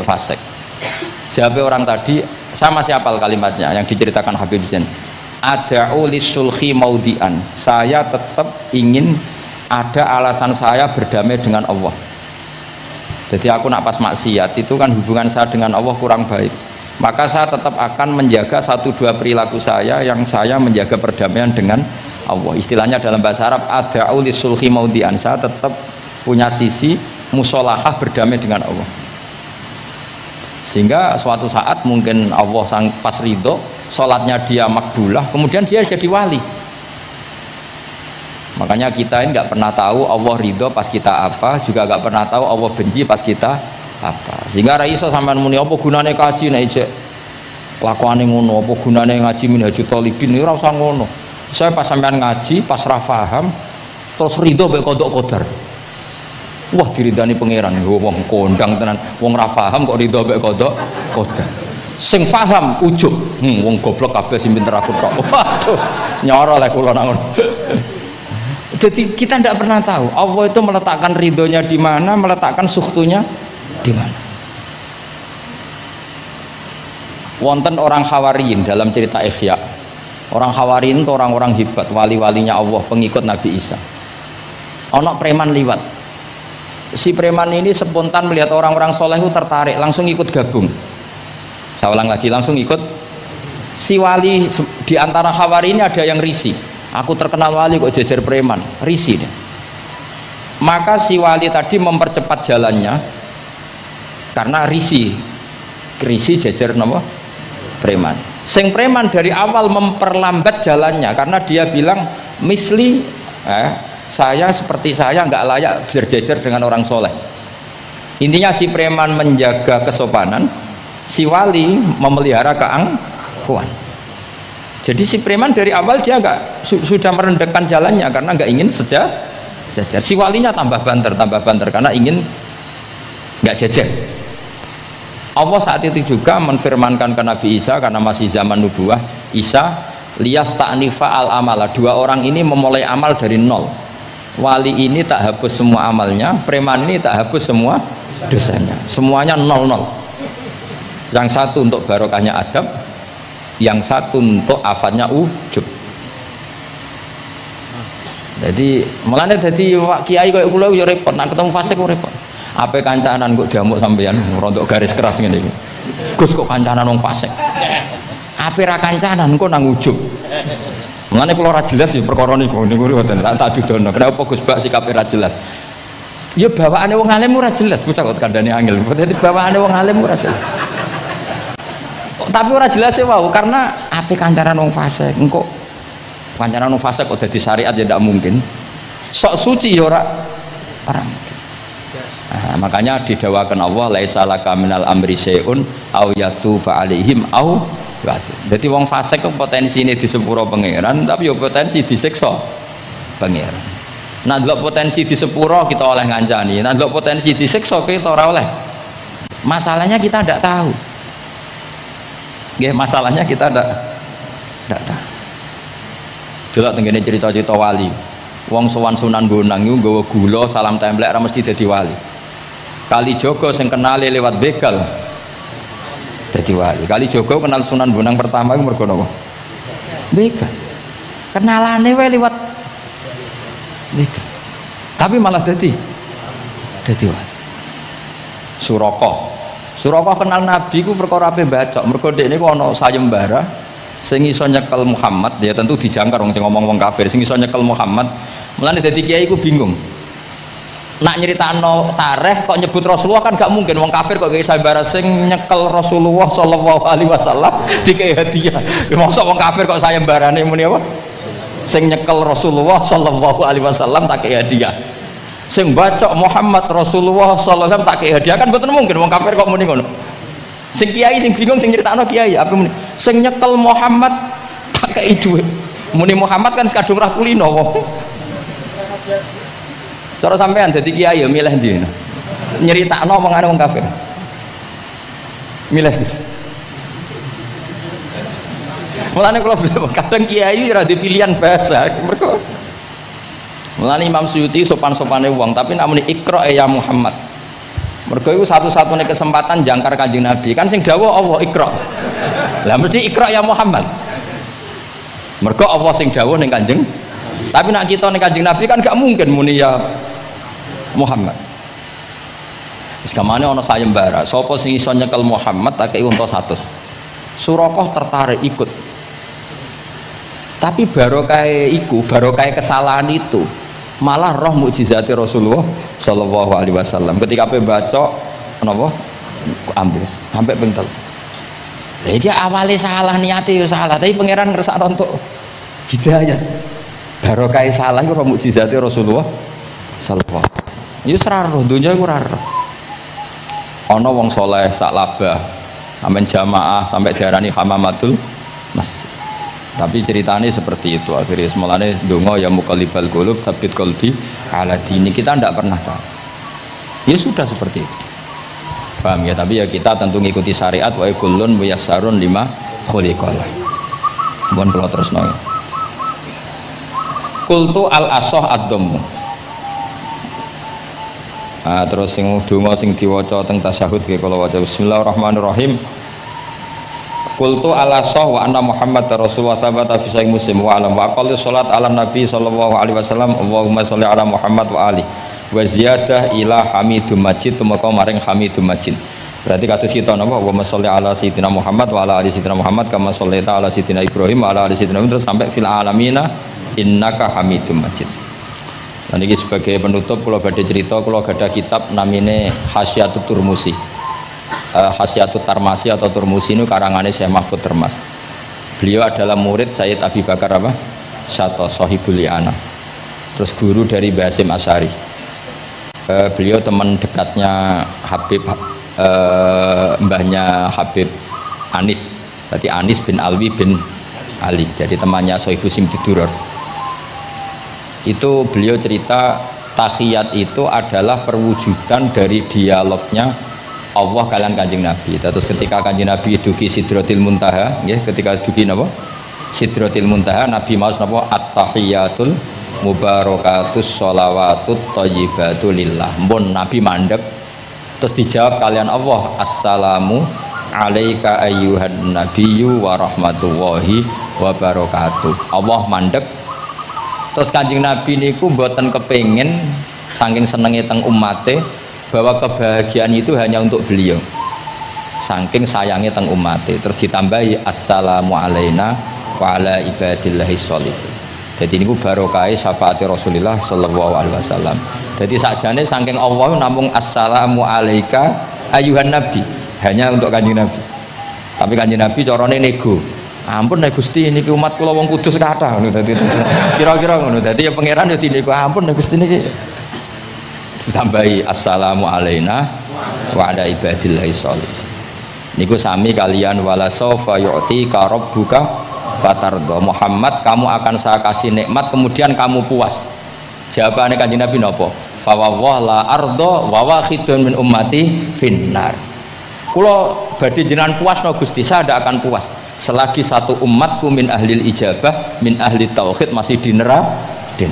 fasik? Jawab orang tadi, saya masih hafal kalimatnya yang diceritakan Habib Zain. Ada'u lisulhi maudian. Saya tetap ingin ada alasan saya berdamai dengan Allah. Jadi aku nak pas maksiat itu kan hubungan saya dengan Allah kurang baik. Maka saya tetap akan menjaga 1-2 perilaku saya yang saya menjaga perdamaian dengan Allah. Istilahnya dalam bahasa Arab, ada'u lisulhi maudian. Saya tetap punya sisi musolahah berdamai dengan Allah. Sehingga suatu saat mungkin Allah sang pas ridho, sholatnya dia makbulah, kemudian dia jadi wali. Makanya kita ini nggak pernah tahu Allah ridho pas kita apa, juga nggak pernah tahu Allah benci pas kita apa. Sehingga raiso sampean muni apa gunane kaji nek ijek lakuane ngono, apa gunane ngaji Minhajul Thalibin ora usah ngono. Saya pas sampean ngaji, pas ra paham, terus ridho mek kodok kodar. Wah diridani pangeran, wong kondang tenan, wong ra paham kok ridho mek kodok kodar. Sing paham ujug, wong goblok kabeh sing pinter aku tok. Waduh, nyoro lek kula nang ngono. Jadi kita tidak pernah tahu Allah itu meletakkan ridhonya di mana, meletakkan sukhtunya di mana. Wonten orang Hawariyin dalam cerita Ihya. Orang Hawariyin itu orang-orang hebat, wali-walinya Allah, pengikut Nabi Isa. Ono preman liwat. Si preman ini spontan melihat orang-orang soleh itu tertarik, langsung ikut gabung. Saya ulang lagi, langsung ikut. Si wali di antara Hawariyin ini ada yang risih. Aku terkenal wali kok jejer preman, risih dia. Maka si wali tadi mempercepat jalannya karena risih jejer nama preman. Sing preman dari awal memperlambat jalannya karena dia bilang misli saya seperti saya nggak layak berjejer dengan orang soleh. Intinya si preman menjaga kesopanan, si wali memelihara keangkuhan. Jadi si preman dari awal dia sudah merendahkan jalannya karena nggak ingin sejajar. Si walinya tambah banter karena ingin nggak jajar. Allah saat itu juga menfirmankan ke Nabi Isa karena masih zaman nubuah, Isa liyas ta'nifa al amala. 2 orang ini memulai amal dari nol. Wali ini tak hapus semua amalnya, preman ini tak hapus semua dosanya. Semuanya 0. Yang satu untuk barokahnya adab, yang satu untuk afatnya ujub. Jadi mulane dadi kiai koyo kula yo repot, nek ketemu fasik kok repot. Ape kancanan kok diamuk sampeyan rontok garis keras ngene iki. Gus kok kancanan wong fasik. Ape ra kancanan kok nang ujub. Mulane kula ora jelas ya perkara niku mboten tak dudono. Kenapa Gus Bak sikape ra jelas? Ya bawaane wong alim ora jelas, bocah kok kandhane angel. Dadi bawaane wong alim ora jelas. Tapi ora jelas ya wow, karena ape kancanan wong fasik engko kancanan wong fasik kok dadi syariat ya ndak mungkin. Sok suci ya ora mungkin. Nah, makanya didawakan Allah laisa laka minal amri syai'un au yatsufa alaihim au yatsu. Jadi wong fasik kok potensi ini disepuro pangeran tapi ya potensi disiksa pangeran. Nah ndelok potensi disepuro kita oleh ngancani, nah ndelok potensi disiksa kita ora oleh. Masalahnya kita ndak tahu. Nggih, masalahnya kita ndak tahu. Delok tengene cerita-cerita wali. Wong sowan Sunan Bonang iku nggawa gula salam templek ra mesti dadi wali. Kali Jogo sing kenale lewat begal dadi wali. Kali Jogo kenal Sunan Bonang pertama iku mergo napa? Begal. Kenalane wae lewat begal. Tapi malah dadi wali. Suraka kenal Nabi ku perkara ape bacok. Mergo dekne ku ana sayembara sing iso nyekel Muhammad, ya tentu dijangkar wong sing ngomong wong kafir, sing iso nyekel Muhammad. Mulane dadi kiai ku bingung. Nak nyeritakno tareh kok nyebut Rasulullah kan gak mungkin wong kafir kok kayak sayembara sing nyekel Rasulullah sallallahu alaihi wasallam dikei hadiah. Ya mosok wong kafir kok sayembarane muni apa? Sing nyekel Rasulullah sallallahu alaihi wasallam tak kei hadiah. Sing bacok Muhammad Rasulullah sallallahu alaihi wasallam tak kei hadiah kan mboten mungkin wong kafir kok muni ngono. Sing kiai sing bingung sing nyeritakno kiai apa muni? Sing nyekel Muhammad tak kei dhuwit. Muni Muhammad kan kadung ra kulino wong. Cara sampean dadi kiai ya milih ndi? Nyeritakno omongane wong kafir. Milih. Mulane kula kadang kiai ora di pilihan bahasa. Mergo Mulane Imam Suyuti sopan-sopane wong, tapi namune Iqra ya Muhammad. Mergo iku satu-satunya kesempatan jangkar Kanjeng Nabi. Kan sing dawuh Allah Iqra. Lah mesti Iqra ya Muhammad. Mergo Allah sing dawuh ning Kanjeng. Tapi nak kita ning Kanjeng Nabi kan gak mungkin muni ya Muhammad. Wis kamane ana sayembara, sapa sing iso nyekel Muhammad tak kei unta 100. Suraqah tertarik ikut. Tapi barokah iku, barokah kesalahan itu malah roh mukjizati Rasulullah sallallahu alaihi wasallam. Ketika pe baca napa ambes sampai ping 3. Lah iki awale salah niate yo salah, tapi pangeran ngersakno untuk hidayah. Barokah salah iku roh mukjizati Rasulullah sallallahu alaihi wasallam. Ya ora roh donya iku ora roh. Ana wong saleh sak labah sampai jamaah sampai diarani hamamatul masjid. Tapi ceritanya seperti itu. Akhirnya semalanya dongo ya muqallibal qulub tsabit qalbi ala dini. Kita tidak pernah tahu. Ya sudah seperti itu. Paham ya? Tapi ya kita tentu ngikuti syariat wa kullun muyassarun lima khuliqalah. Mohon kula terusno. Qultu al asah ad-dhammu. Terus sing donga sing diwaca teng tasyahud nggih kula waca bismillahirrahmanirrahim. Qultu ala sah wa anna Muhammad Rasulullah sabata fi sahih Muslim wa alam wa aqalli salat ala Nabi sallallahu alaihi wasallam Allahumma sholli ala Muhammad wa ali wa ziyadah ila Hamidum Majid tumeka maring Hamidum Majid. Berarti kados kita napa Allahumma sholli ala sayyidina Muhammad wa ala ali sayyidina Muhammad kama shollaita ala sayyidina Ibrahim wa ala ali sayyidina Ibrahim terus sampai fil alamina innaka Hamidum Majid. Lan iki sebagai penutup kula badhe cerita kula gadah kitab namine Hasyatut Turmusi. Hasyatut Tarmasi atau Turmusi ini karangannya Syekh Mahfud Termas. Beliau adalah murid Sayyid Abi Bakar apa? Syato Sohibul Li'ana. Terus guru dari Basim Asyari. Beliau teman dekatnya Habib mbahnya Habib Anis. Berarti Anis bin Alwi bin Ali. Jadi temannya Sohibu Simtiduror. Itu beliau cerita tahiyat itu adalah perwujudan dari dialognya Allah kalian Kanjeng Nabi. Terus ketika Kanjeng Nabi dugi Sidratil Muntaha, ya, ketika dugi napa? Sidratil Muntaha, Nabi maos napa? At-tahiyatul mubarakatus sholawatut thayyibatu lillah. Mun Nabi mandek terus dijawab kalian Allah, assalamu alaika ayyuhan nabiyyu wa rahmatullahi wa barakatuh. Allah mandek. Terus Kanjeng Nabi niku mboten kepengin saking senenge teng ummate bahwa kebahagiaan itu hanya untuk beliau saking sayangnya teng umatnya. Terus ditambahi assalamu alaina wa ala ibadillahi sholihin. Jadi ini barokah syafaat Rasulullah sallallahu alaihi wasallam. Jadi sakjane saking Allah namung assalamu alaika ayuhan nabi hanya untuk Kanjeng Nabi. Tapi Kanjeng Nabi carane nego. Ampun nek Gusti niki umat kula wong kudus kathah ngono dadi kira-kira ngono. Dadi ya pangeran ya dinego ampun nek Gusti niki ditambahi assalamu alaina wa ala ibadillahi sholihin. Niku sami kalian wala sawfa yu'tika rabbuka fatardo. Muhammad, kamu akan saya kasih nikmat kemudian kamu puas. Jawabannya Kanjeng Nabi napa? Fa wallah la ardo wa wahidun min ummati finnar. Kula badhe jenengan puas no Gusti, saya tidak akan puas selagi satu umatku min ahlil ijabah min ahli tauhid masih di neraka.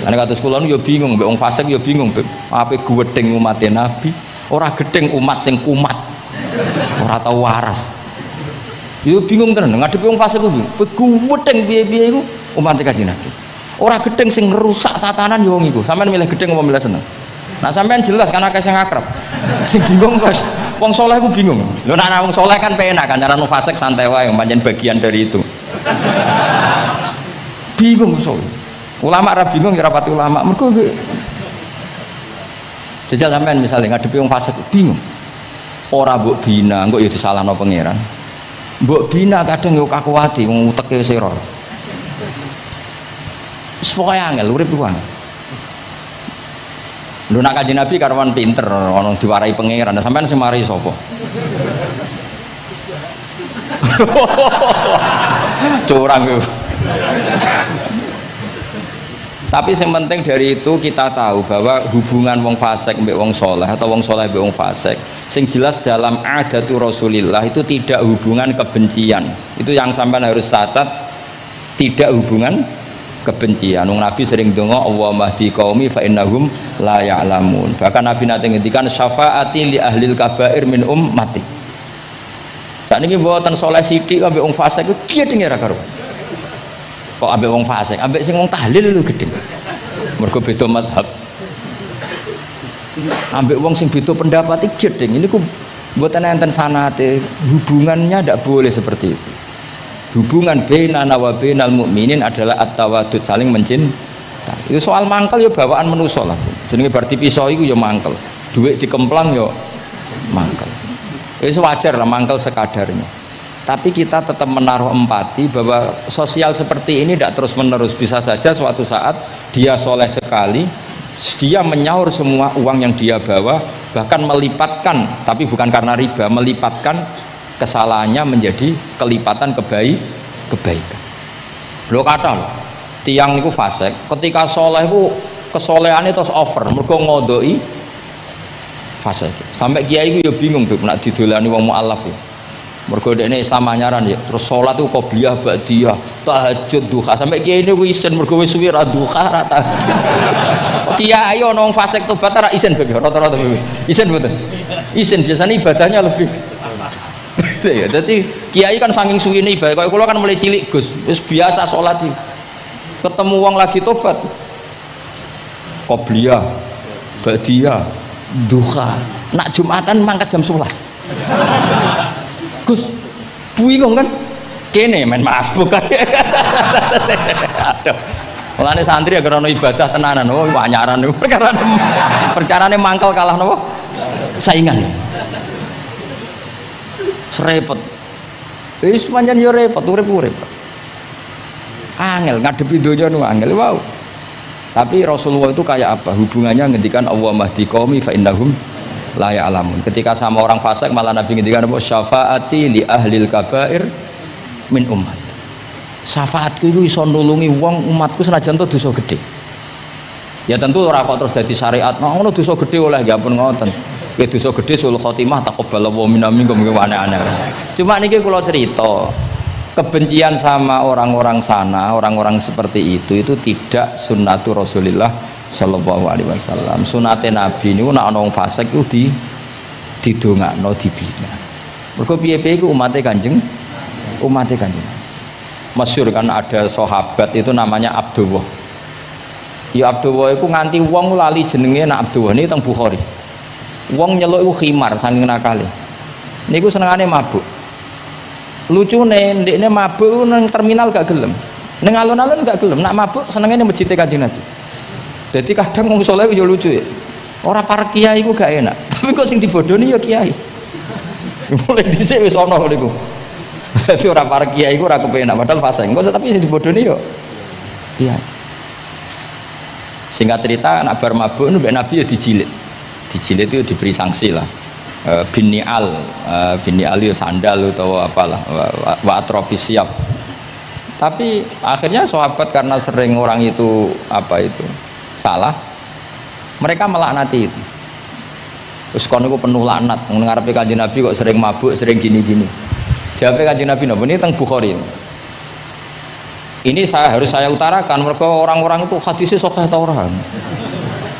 Karena kata sekolah yo bingung, mbek wong fasik yo bingung, apa gedeng umat Nabi, ora gedeng umat sing kumat, ora tau waras. Yo bingung tenan ngadepi wong fasik ku, gedeng piye-piye iku umat Kanjeng Nabi. Ora gedeng sing ngerusak tatanan yo wong iku. Sampeyan milih gedeng apa milih seneng? Nah sampeyan jelas kan akeh sing akrab. Sing bingung kok wong saleh ku bingung. Lho nek wong saleh kan penak kan cara wong fasik santai wae pancen bagian dari itu. Bingung soal. Ulama ra bingung ya rapati ulama. Mergo jajal sampean misalnya ngadepi wong fasik bingung. Ora mbok bina, engko ya disalahno pangeran. Mbok bina kadang yo kakuwati wong uteke sira. Wis pokoke angel urip ku angel. Lho nak Kanjeng Nabi karwan pinter ana diwarai pangeran. Sampean sing mari sapa? Curang yo. Tapi yang penting dari itu kita tahu bahwa hubungan wong fasik mbek wong soleh atau wong soleh mbek wong fasik sing jelas dalam adatu Rasulillah itu tidak hubungan kebencian. Itu yang sampean harus catat, tidak hubungan kebencian. Nabi sering donga Allahumma hdi qaumi fa innahum la ya'lamun. Bahkan Nabi nate ngendikan syafaati li ahlil kabair min ummati. Sakniki mboten saleh sithik ambek wong fasik ku gedhe ra karo. Kok ambek wong fasik, ambek sing wong tahlil lho gedhe. Mergo beda mazhab. Ambek wong sing beda pendapat iki gedhe. Ini ku mboten enten sanate, hubungannya ndak boleh seperti itu. Hubungan bainana wa bainal mukminin adalah at-tawaddud, saling mencintai. Itu soal mangkel ya bawaan manusa lah. Jenenge bar dipisah iku ya mangkel. Duit dikemplang ya mangkel. Itu wajar lah mangkel sekadarnya. Tapi kita tetap menaruh empati bahwa sosial seperti ini tidak terus-menerus. Bisa saja suatu saat dia soleh sekali, dia menyaur semua uang yang dia bawa, bahkan melipatkan, tapi bukan karena riba, melipatkan kesalahannya menjadi kelipatan kebaikan. Lho kata lho, tiang niku fasik, ketika soleh ku kesolehannya terus over, mergo ngodoi fasik. Sampai kiai ku ya bingung tuh, nak didolani wong mualaf ya. Mergo dekne Islam anyaran ya, terus salat ku qobliyah ba'diyah, tahajud duha. Sampai kiai niku isen mergo wis suwi ra duha ra tahajud. Kiai ono wong fasik tobat ra isen rata-rata isen mboten. Isen biasanya ibadahnya lebih ya, jadi kiai kan saking suwine ibadah, kalau kula kan mulai cilik Gus, wis biasa sholat iki. Ketemu wong lagi tobat, qobliyah, ba'diyah, duha. Nak Jumatan mangkat jam 11. Gus, bingung kan? Kene main masbuk kan. Aduh. Mulane santri agar ono ibadah tenanan, oh anyaran niku perkarane mangkel kalah napa? Saingan. Repot. Wis pancen yo repot, urip-urip. Angel ngadepi donya nu angel, wow. Tapi Rasulullah itu kayak apa? Hubungannya ngendikan Allahumma hdi qaumi fa innahum la ya'lamun. Ketika sama orang fasik malah Nabi ngendikan apa? Syafaati li ahlil kabair min ummat. Syafaatku iku iso nulungi wong umatku senajan to dosa gedhe. Ya tentu ora kok terus dadi syariat. Ngono dosa gedhe oleh ya pun ngoten. Kowe dosa gedhe sul khotimah taqabbalallahu minna minkum aneh-aneh. Cuma niki kula cerita, kebencian sama orang-orang sana, orang-orang seperti itu tidak sunnatur Rasulillah sallallahu alaihi wasallam. Sunate Nabi niku nek ana wong fasik ku didongakno dibina. Mergo piye-piye iku umate Kanjeng. Masyhur kan ada sahabat itu namanya Abdullah. Ya Abdullah iku nganti wong lali jenenge nek Abdullah niki teng Bukhari. Wong nyeluk iku khimar saking nakale. Niku senengane mabuk. Lucune ndekne mabuk nang terminal gak gelem. Ning alun-alun gak gelem, nak mabuk senenge ning masjid Kanjeng Nabi. Jadi kadang wong saleh yo lucu ya. Ora para kiai iku gak enak, tapi kok sing dibodoni ya kiai. Mulai dhisik wis ana niku. Dadi ora para kiai iku ora kepenak padahal fase. Engko tapi sing dibodoni yo kiai. Singkat cerita nak bar mabuk mbek Nabi ya dijilid. Dijilid itu diberi sanksi lah. Binial itu sandal atau apalah wa atrofis siap. Tapi akhirnya sahabat karena sering orang itu salah, mereka melaknati itu. Terus kono iku penuh laknat, ngarepe Kanjeng Nabi kok sering mabuk, sering gini-gini. Jawabe Kanjeng Nabi napa ini teng Bukhari. Ini harus saya utarakan mereka orang-orang itu hadisnya sahih ta ora.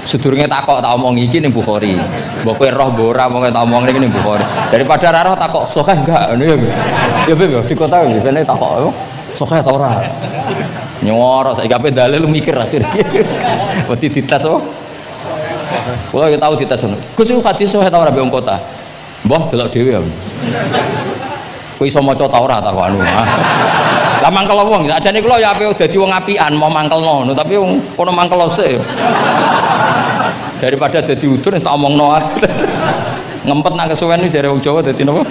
Sedurunge takok tak omong iki ning Bukhari. Mbok kowe roh mbok ora mongke tak omong ning Bukhari. Daripada ra roh takok sahih enggak ngono ya. Ya Beb, di kota ngene takok sahih ta ora. Nyorok saiki ape dalil mikir akhir. Wedi dites oh. Kula ya tau dites ngono. Gus iku hadis sahih ta ora mbek wong kota. Mbah delok dhewe ya. Kowe iso maca ta ora tak anu. Lah mangkel wong, ajane kula ya ape dadi wong apian mau mangkelno ngono, tapi wong kono mangkel sik. Daripada dadi udur tak omongno ae. Ngempet nak kesuwen jare wong Jawa dadi napa?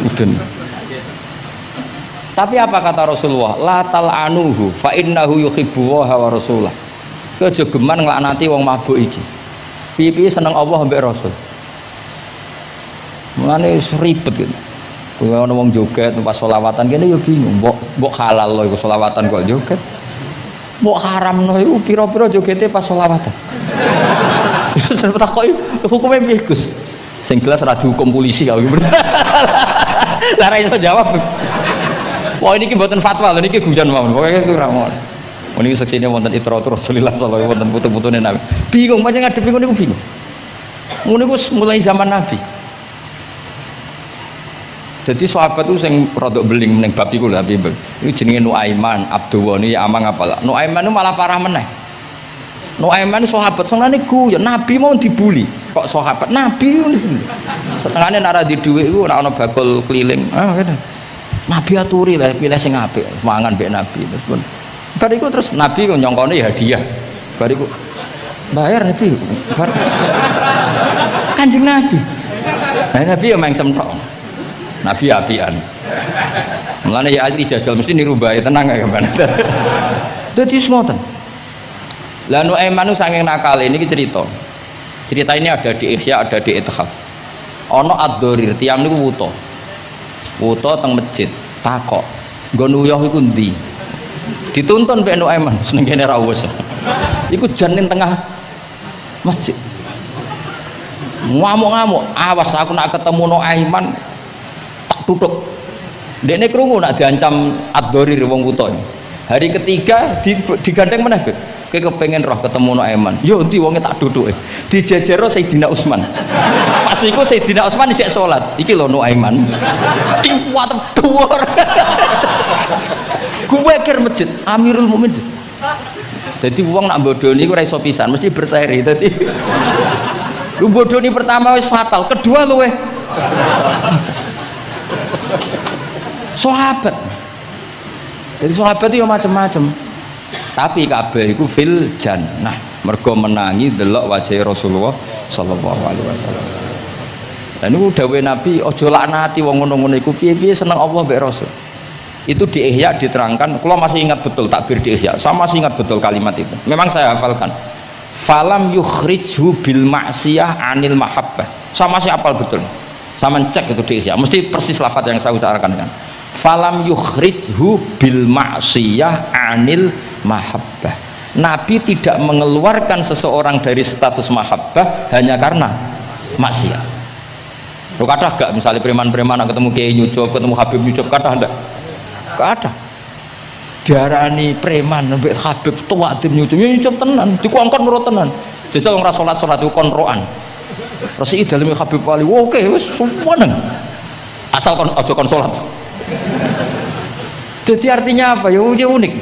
Udun. Tapi apa kata Rasulullah? La tal'anuhu fa innahu yuhibbu wa rasulah. Kowe aja geman nglaknati wong mabuk iki. Piye-piye seneng Allah mbek Rasul. Mulane ribet gitu. Kowe ana wong joget pas selawatan kene ya bingung, mbok halal lho iku selawatan kok joget. Mbok haramno iku pira-pira jogete pas selawatan. Terus takoki hukume piye Gus? Sing jelas ora dihukum polisi kalau gitu. Lah ra iso jawab. Wah ini mboten fatwa lho niki guyon mawon. Pokoke iku ra ngono. Ini seksine wonten itratur Rasulullah sallallahu alaihi wasallam, wonten putu-putune Nabi. Bingung pancen ngadepi ngono niku bingung. Ngono niku mulai zaman Nabi. Jadi sahabat itu sing rodok beling ning bab iku lho, tapi iku jenenge Nuaiman, Abdullah ni amang apalah. Nuaiman itu malah parah meneh. Nuaiman sahabat senengane guyon, Nabi mau dibuli. Kok sahabat Nabi senengane nek ora di dhuwit iku ora ana bakul keliling. Nabi aturi lah pilih sing apik, mangan mbek Nabi terus pun. Bariku terus Nabi nyongkone hadiah. Bariku bayar Nabi. Kanjeng Nabi. Nah, Nabi ya mengsem tok. Nabi apian. Mulane ya ali jajal mesti niru bae tenang ya kan. Dadi ngoten. Lah Nuaiman saking nakale niki cerita. Cerita ini ada di Ihya, ada di Ithaf. Ana ad-Dharir, tiyang niku wuta. Wuta teng masjid, takok. Nggon uyah iku ndi? Dituntun mbek Nuaiman, seneng kene ra wis. Iku jan ning tengah masjid. Ngamuk-ngamuk, awas aku nak ketemu Nuaiman tak tutuk. Dekne krungu nak diancam ad-Dharir wong wuta. Hari ketiga digandeng meneh. Kowe kepengin roh ketemu Nuaiman. Yo endi wonge tak duduke. Dijejero Sayyidina Utsman. Pas iku Sayyidina Utsman isih salat. Iki lho Nuaiman. Kuat dhuwur. Kuwe kir masjid Amirul Mukminin. Dadi wong nak bodoni iku ora iso pisan, mesti berseri. Dadi lu bodoni pertama wis fatal, kedua luweh sahabat. Jadi sahabat itu macam-macam. Tapi kabeh iku fil jannah. Mergo menangi delok wajah Rasulullah sallallahu alaihi wasallam. Dan niku dawuh Nabi, aja laknati wong ngono-ngono iku piye-piye seneng Allah mbek Rasul. Itu di Ihya diterangkan, kalau masih ingat betul takbir di Ihya, saya masih ingat betul kalimat itu. Memang saya hafalkan. Falam yukhrijhu bil ma'siyah anil mahabbah. Saya masih hafal betul. Saya mencek itu di Ihya, mesti persis lafaz yang saya ucapkan kan. Falam yukhrijhu bil ma'siyah anil mahabbah. Nabi tidak mengeluarkan seseorang dari status mahabbah hanya karena maksiat. Lo kata gak misalnya preman-preman ketemu Kiai nyucup, ketemu Habib nyucup, kata enggak? Gak ada. Diarani preman mbek Habib tua tim nyucup, ya nyucup tenan, dikongkon nurut tenan. Jajal wong ra salat iku kon roan. Resi daleme Habib Wali, oke wis suweneng. Asal kon aja kon salat. Jadi artinya apa? Ya unik.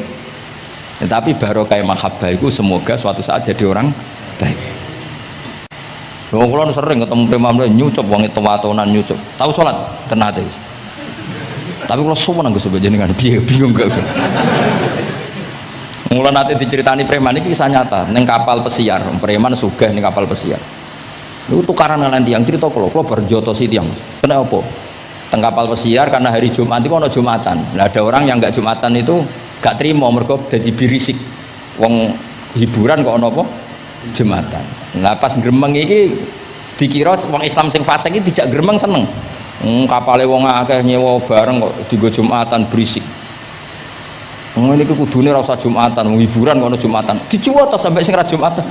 Ya, tapi barokah mahabbah itu semoga suatu saat jadi orang baik. Wong kula sering ketemu preman nyucup wong tua-tuanan nyucup. Tahu salat tenate. Tapi kalau semua nanggung sebenarnya bingung gak? Mulai nanti diceritani preman ini kisah nyata. Neng kapal pesiar, preman sugih neng kapal pesiar. Itu tukaran dengan tiang cerita kalau berjoto si tiang. Kenapa? Teng kapal pesiar karena hari Jumat itu ada Jumatan. Nah, ada orang yang nggak Jumatan itu gak terima mereka jadi birisik. Wong hiburan kok ono apa? Jumatan. Nah pas gremeng ini dikira wong Islam sing fasik iki dijak gremeng seneng. Kapale wong akeh nyewa bareng kok dienggo Jumatan berisik. Ngene iki kudune ora usah Jumatan, hiburan kok ono Jumatan. Dicuwot to sampai sing ra Jumatan.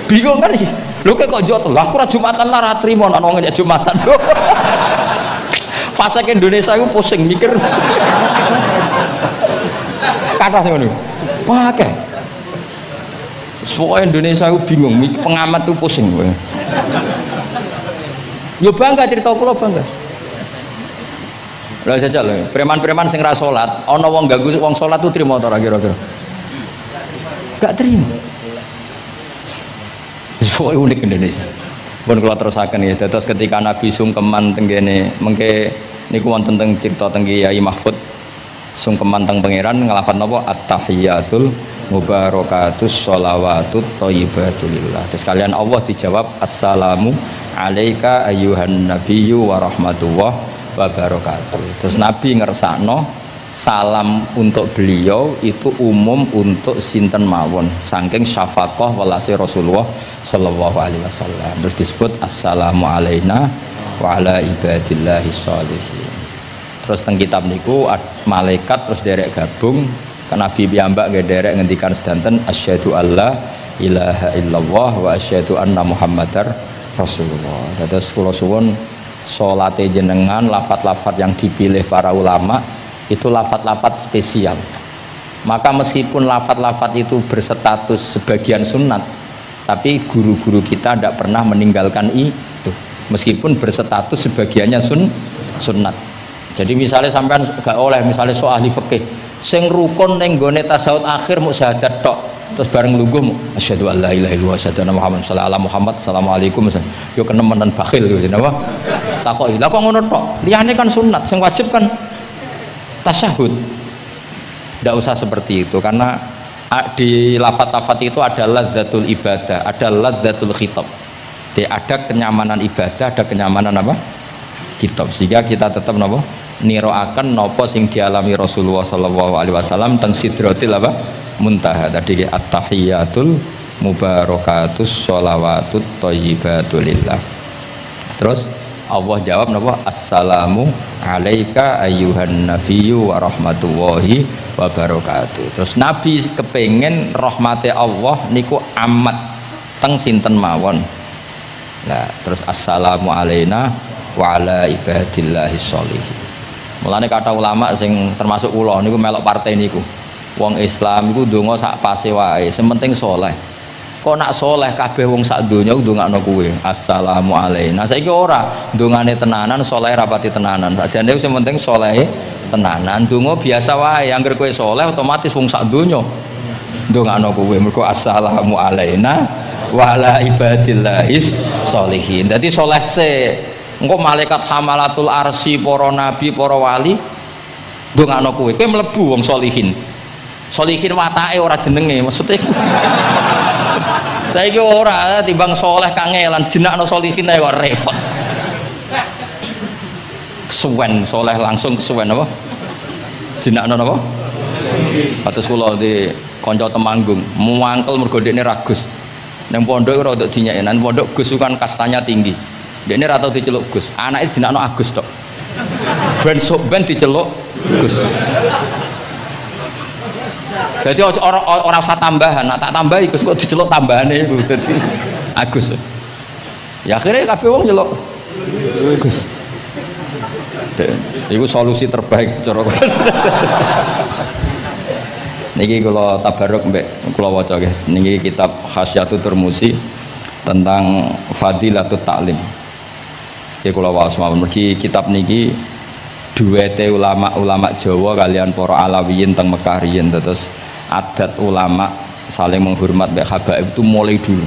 Bingung kan iki. Lho kok njot, lha aku ra Jumatan lah ra trimo nek wong nyek Jumatan. Fase ke Indonesia iku pusing mikir. Kathah sing ngono. Wah akeh. Semua Indonesia itu bingung, pengamat itu pusing. Yo bangga cerita kula bangga. Lah jajal lho, preman-preman sing ra salat, ana wong ganggu wong salat tu trimo ta ora kira-kira? Gak trimo. Semua unik Indonesia. Pun kula terusaken ya, terus ketika Nabi sungkeman teng kene mengke niku wonten teng cerita teng Kiai Mahfud sungkeman teng pangeran ngelafat napa at-tahiyatul mubarakatus sholawatut thayyibatulillah. Terus kalian Allah dijawab assalamu alaika ayyuhan nabiyyu wa rahmatullah wa barakatuh. Terus Nabi ngersakno salam untuk beliau itu umum untuk sinten mawon saking syafaqah welase Rasulullah sallallahu alaihi wasallam. Terus disebut assalamu alaina wa ala ibadillahi sholihin. Terus teng kitab niku malaikat terus derek gabung kan Nabi piyambak nggih derek ngendikan sedanten asyhadu alla ilaha illallah wa asyhadu anna muhammadar rasulullah. Dados kula suwun salate jenengan lafat-lafat yang dipilih para ulama itu lafat-lafat spesial. Maka meskipun lafat-lafat itu berstatus sebagian sunat, tapi guru-guru kita tidak pernah meninggalkan itu, meskipun berstatus sebagiannya sunnat. Jadi misalnya sampean gak oleh, misalnya soal ahli fikih sing rukun ning gone tasawuf akhir mau syahadat tok, terus bareng lungguh asyhadu alla ilaha illallah asyhadu anna muhammadan sallallahu Muhammad assalamualaikum yo kenemenan bakhil yo jenenge apa takoki lha kok ngono tok, liyane kan sunat, sing wajib kan tasyahud. Tidak usah seperti itu, karena di lafat-lafat itu ada lazzatul ibadah, ada lazzatul khitab. Ada kenyamanan ibadah, ada kenyamanan apa? Khitab. Sehingga kita tetap napa? Niroaken napa sing dialami Rasulullah sallallahu alaihi wasallam teng sidratil apa? Muntaha. Tadi at-tahiyatul mubarakatus sholawatut thayyibatul lillah. Terus Allah jawab napa? Assalamu alaika ayyuhan nabiyyu wa rahmatullahi wa barakatuh. Terus Nabi kepengen rahmati Allah niku amat teng sinten mawon. Nah, terus assalamu alaina wa ala ibadillahis sholihin. Mulane kata ulama sing termasuk kula niku melok partai niku. Wong Islam iku ndonga sak pase wae, sementing saleh. Kok nak soleh kabeh wong sak donya ndongakno kuwe assalamu alaina. Saiki ora ndongane tenanan soleh rapati tenanan, sakjane sing penting soleh tenanan. Ndonga biasa wae, angger kowe soleh otomatis wong sak donya ndongakno kuwe mergo assalamu alaina wa ala ibadillahis sholihin. Dadi soleh se engko malaikat hamalatul arsy, para nabi, para wali ndongakno kuwe, kowe mlebu wong sholihin. Sholihin watake ora jenenge, maksudnya saiki ora timbang soleh kangelan jenakno sholihin ae kok repot. Kesuwen soleh langsung kesuwen apa? Jenakno napa? Kados kula di kanca Temanggung, muangkel mergo dekne ragus. Nang pondok ora untuk dinyeki, nang pondok Gus kan kastanya tinggi. Dekne ra tau diceluk Gus, anake jenakno Agus tok. Ben diceluk Gus. Jadi orang usah tambahan, nak tak tambahi Gus kok diceluk tambahane iku dadi Agus. Ya akhirnya kabeh wong nyeluk Gus. Iku solusi terbaik cara niki kula tabarruk mbek kula waca nggih. Niki kitab Khasyatul Turmusi tentang Fadilatut Ta'lim. Iki kula waos mawon mergi kitab niki duwete ulama-ulama Jawa kalian para Alawiyin teng Mekah riyen, terus adat ulama saling menghormat mbek habaib itu mulai dulu.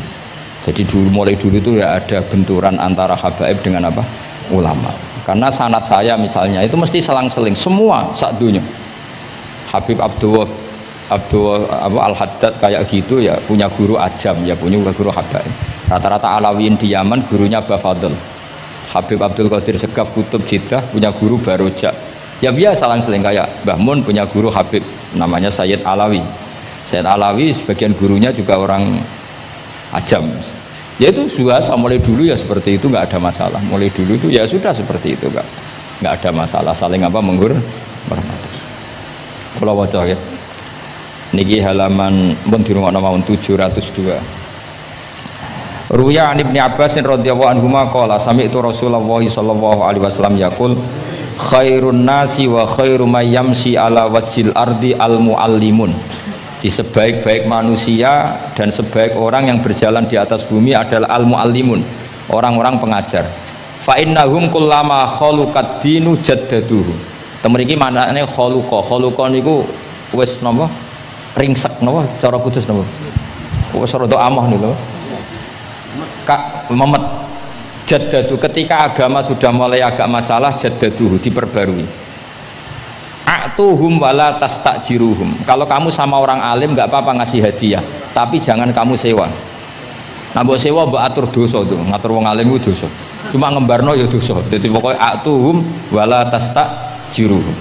Jadi mulai dulu itu ya ada benturan antara habaib dengan apa? Ulama. Karena sanad saya misalnya itu mesti selang-seling semua sak dunya. Habib Abdul Al-Haddad kayak gitu ya punya guru ajam, ya punya guru habaib. Rata-rata Alawiyin di Yaman gurunya Bafadl. Habib Abdul Qadir Segaf Kutub Jeddah punya guru Baroja. Ya biasa selang-seling kayak Mbah Mun punya guru Habib namanya Sayyid Alawi. Sayyid Alawi sebagian gurunya juga orang ajam. Ya itu biasa mulai dulu ya seperti itu, nggak ada masalah. Mulai dulu itu ya sudah seperti itu, nggak ada masalah saling apa menghormati. Kalau waca ya. Niki halaman pun di rumah nomor 702. Ruya an Ibnu Abbas radhiyallahu anhu qala sami'tu Rasulullah sallallahu alaihi wasallam yaqul khairun nasi wa khairu may yamshi ala wajhil ardi al muallimun. Di sebaik-baik manusia dan sebaik orang yang berjalan di atas bumi adalah al muallimun, orang-orang pengajar. Fa innahum kullama khaluqad dinu jaddaduhu. Temen iki manane khaluqa niku wis napa ringsek napa cara kudus napa wis rada amah niku lho. Memet jaddadu, ketika agama sudah mulai agak masalah jaddaduhu diperbarui. A'tuhum wala tastajiruhum. Kalau kamu sama orang alim nggak apa-apa ngasih hadiah, tapi jangan kamu sewa. Nah mbok sewa mbok atur dosa tuh, ngatur wong alim itu dosa. Cuma ngembarno ya dosa. Jadi pokoknya a'tuhum wala tastajiruhum.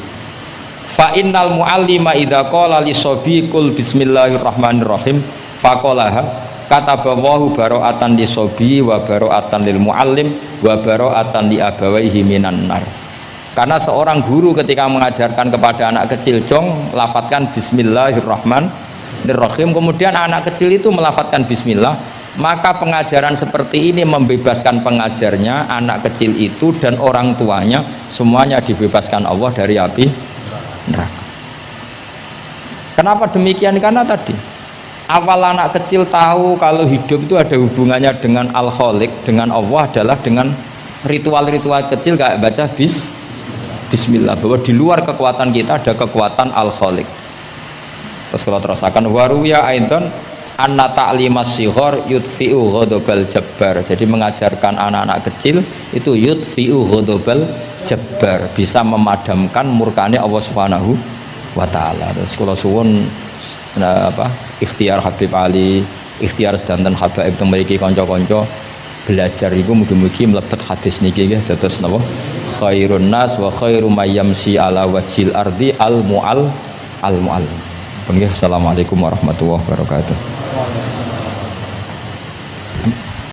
Fa innal muallima idza qala li sabiqul bismillahirrahmanirrahim faqalaha katabawahu baro'atan li sobi wa baro'atan lil muallim wa baro'atan li abawaihi minan nar. Karena seorang guru ketika mengajarkan kepada anak kecil jong lafadzkan bismillahirrahmanirrahim, kemudian anak kecil itu melafadzkan bismillah, maka pengajaran seperti ini membebaskan pengajarnya, anak kecil itu dan orang tuanya semuanya dibebaskan Allah dari api neraka. Kenapa demikian? Karena tadi awal anak kecil tahu kalau hidup itu ada hubungannya dengan Al-Khaliq, dengan Allah adalah dengan ritual-ritual kecil kayak baca Bismillah, bahwa di luar kekuatan kita ada kekuatan Al-Khaliq. Terus kalau terasakan waruya aidan anna ta'limas sighar yudfi'u ghadabal jabbar. Jadi mengajarkan anak-anak kecil itu yudfi'u ghadabal jabbar, bisa memadamkan murkanya Allah Subhanahu wa taala. Terus kula suwun ikhtiar Habib Ali, ikhtiar sedanten habaib teng mriki kanca-kanca belajar iku mugi-mugi mlebet hadis niki nggih dados napa khairun nas wa khairu may yamshi ala wajhil ardi al mu'allim. Assalamualaikum warahmatullahi wabarakatuh.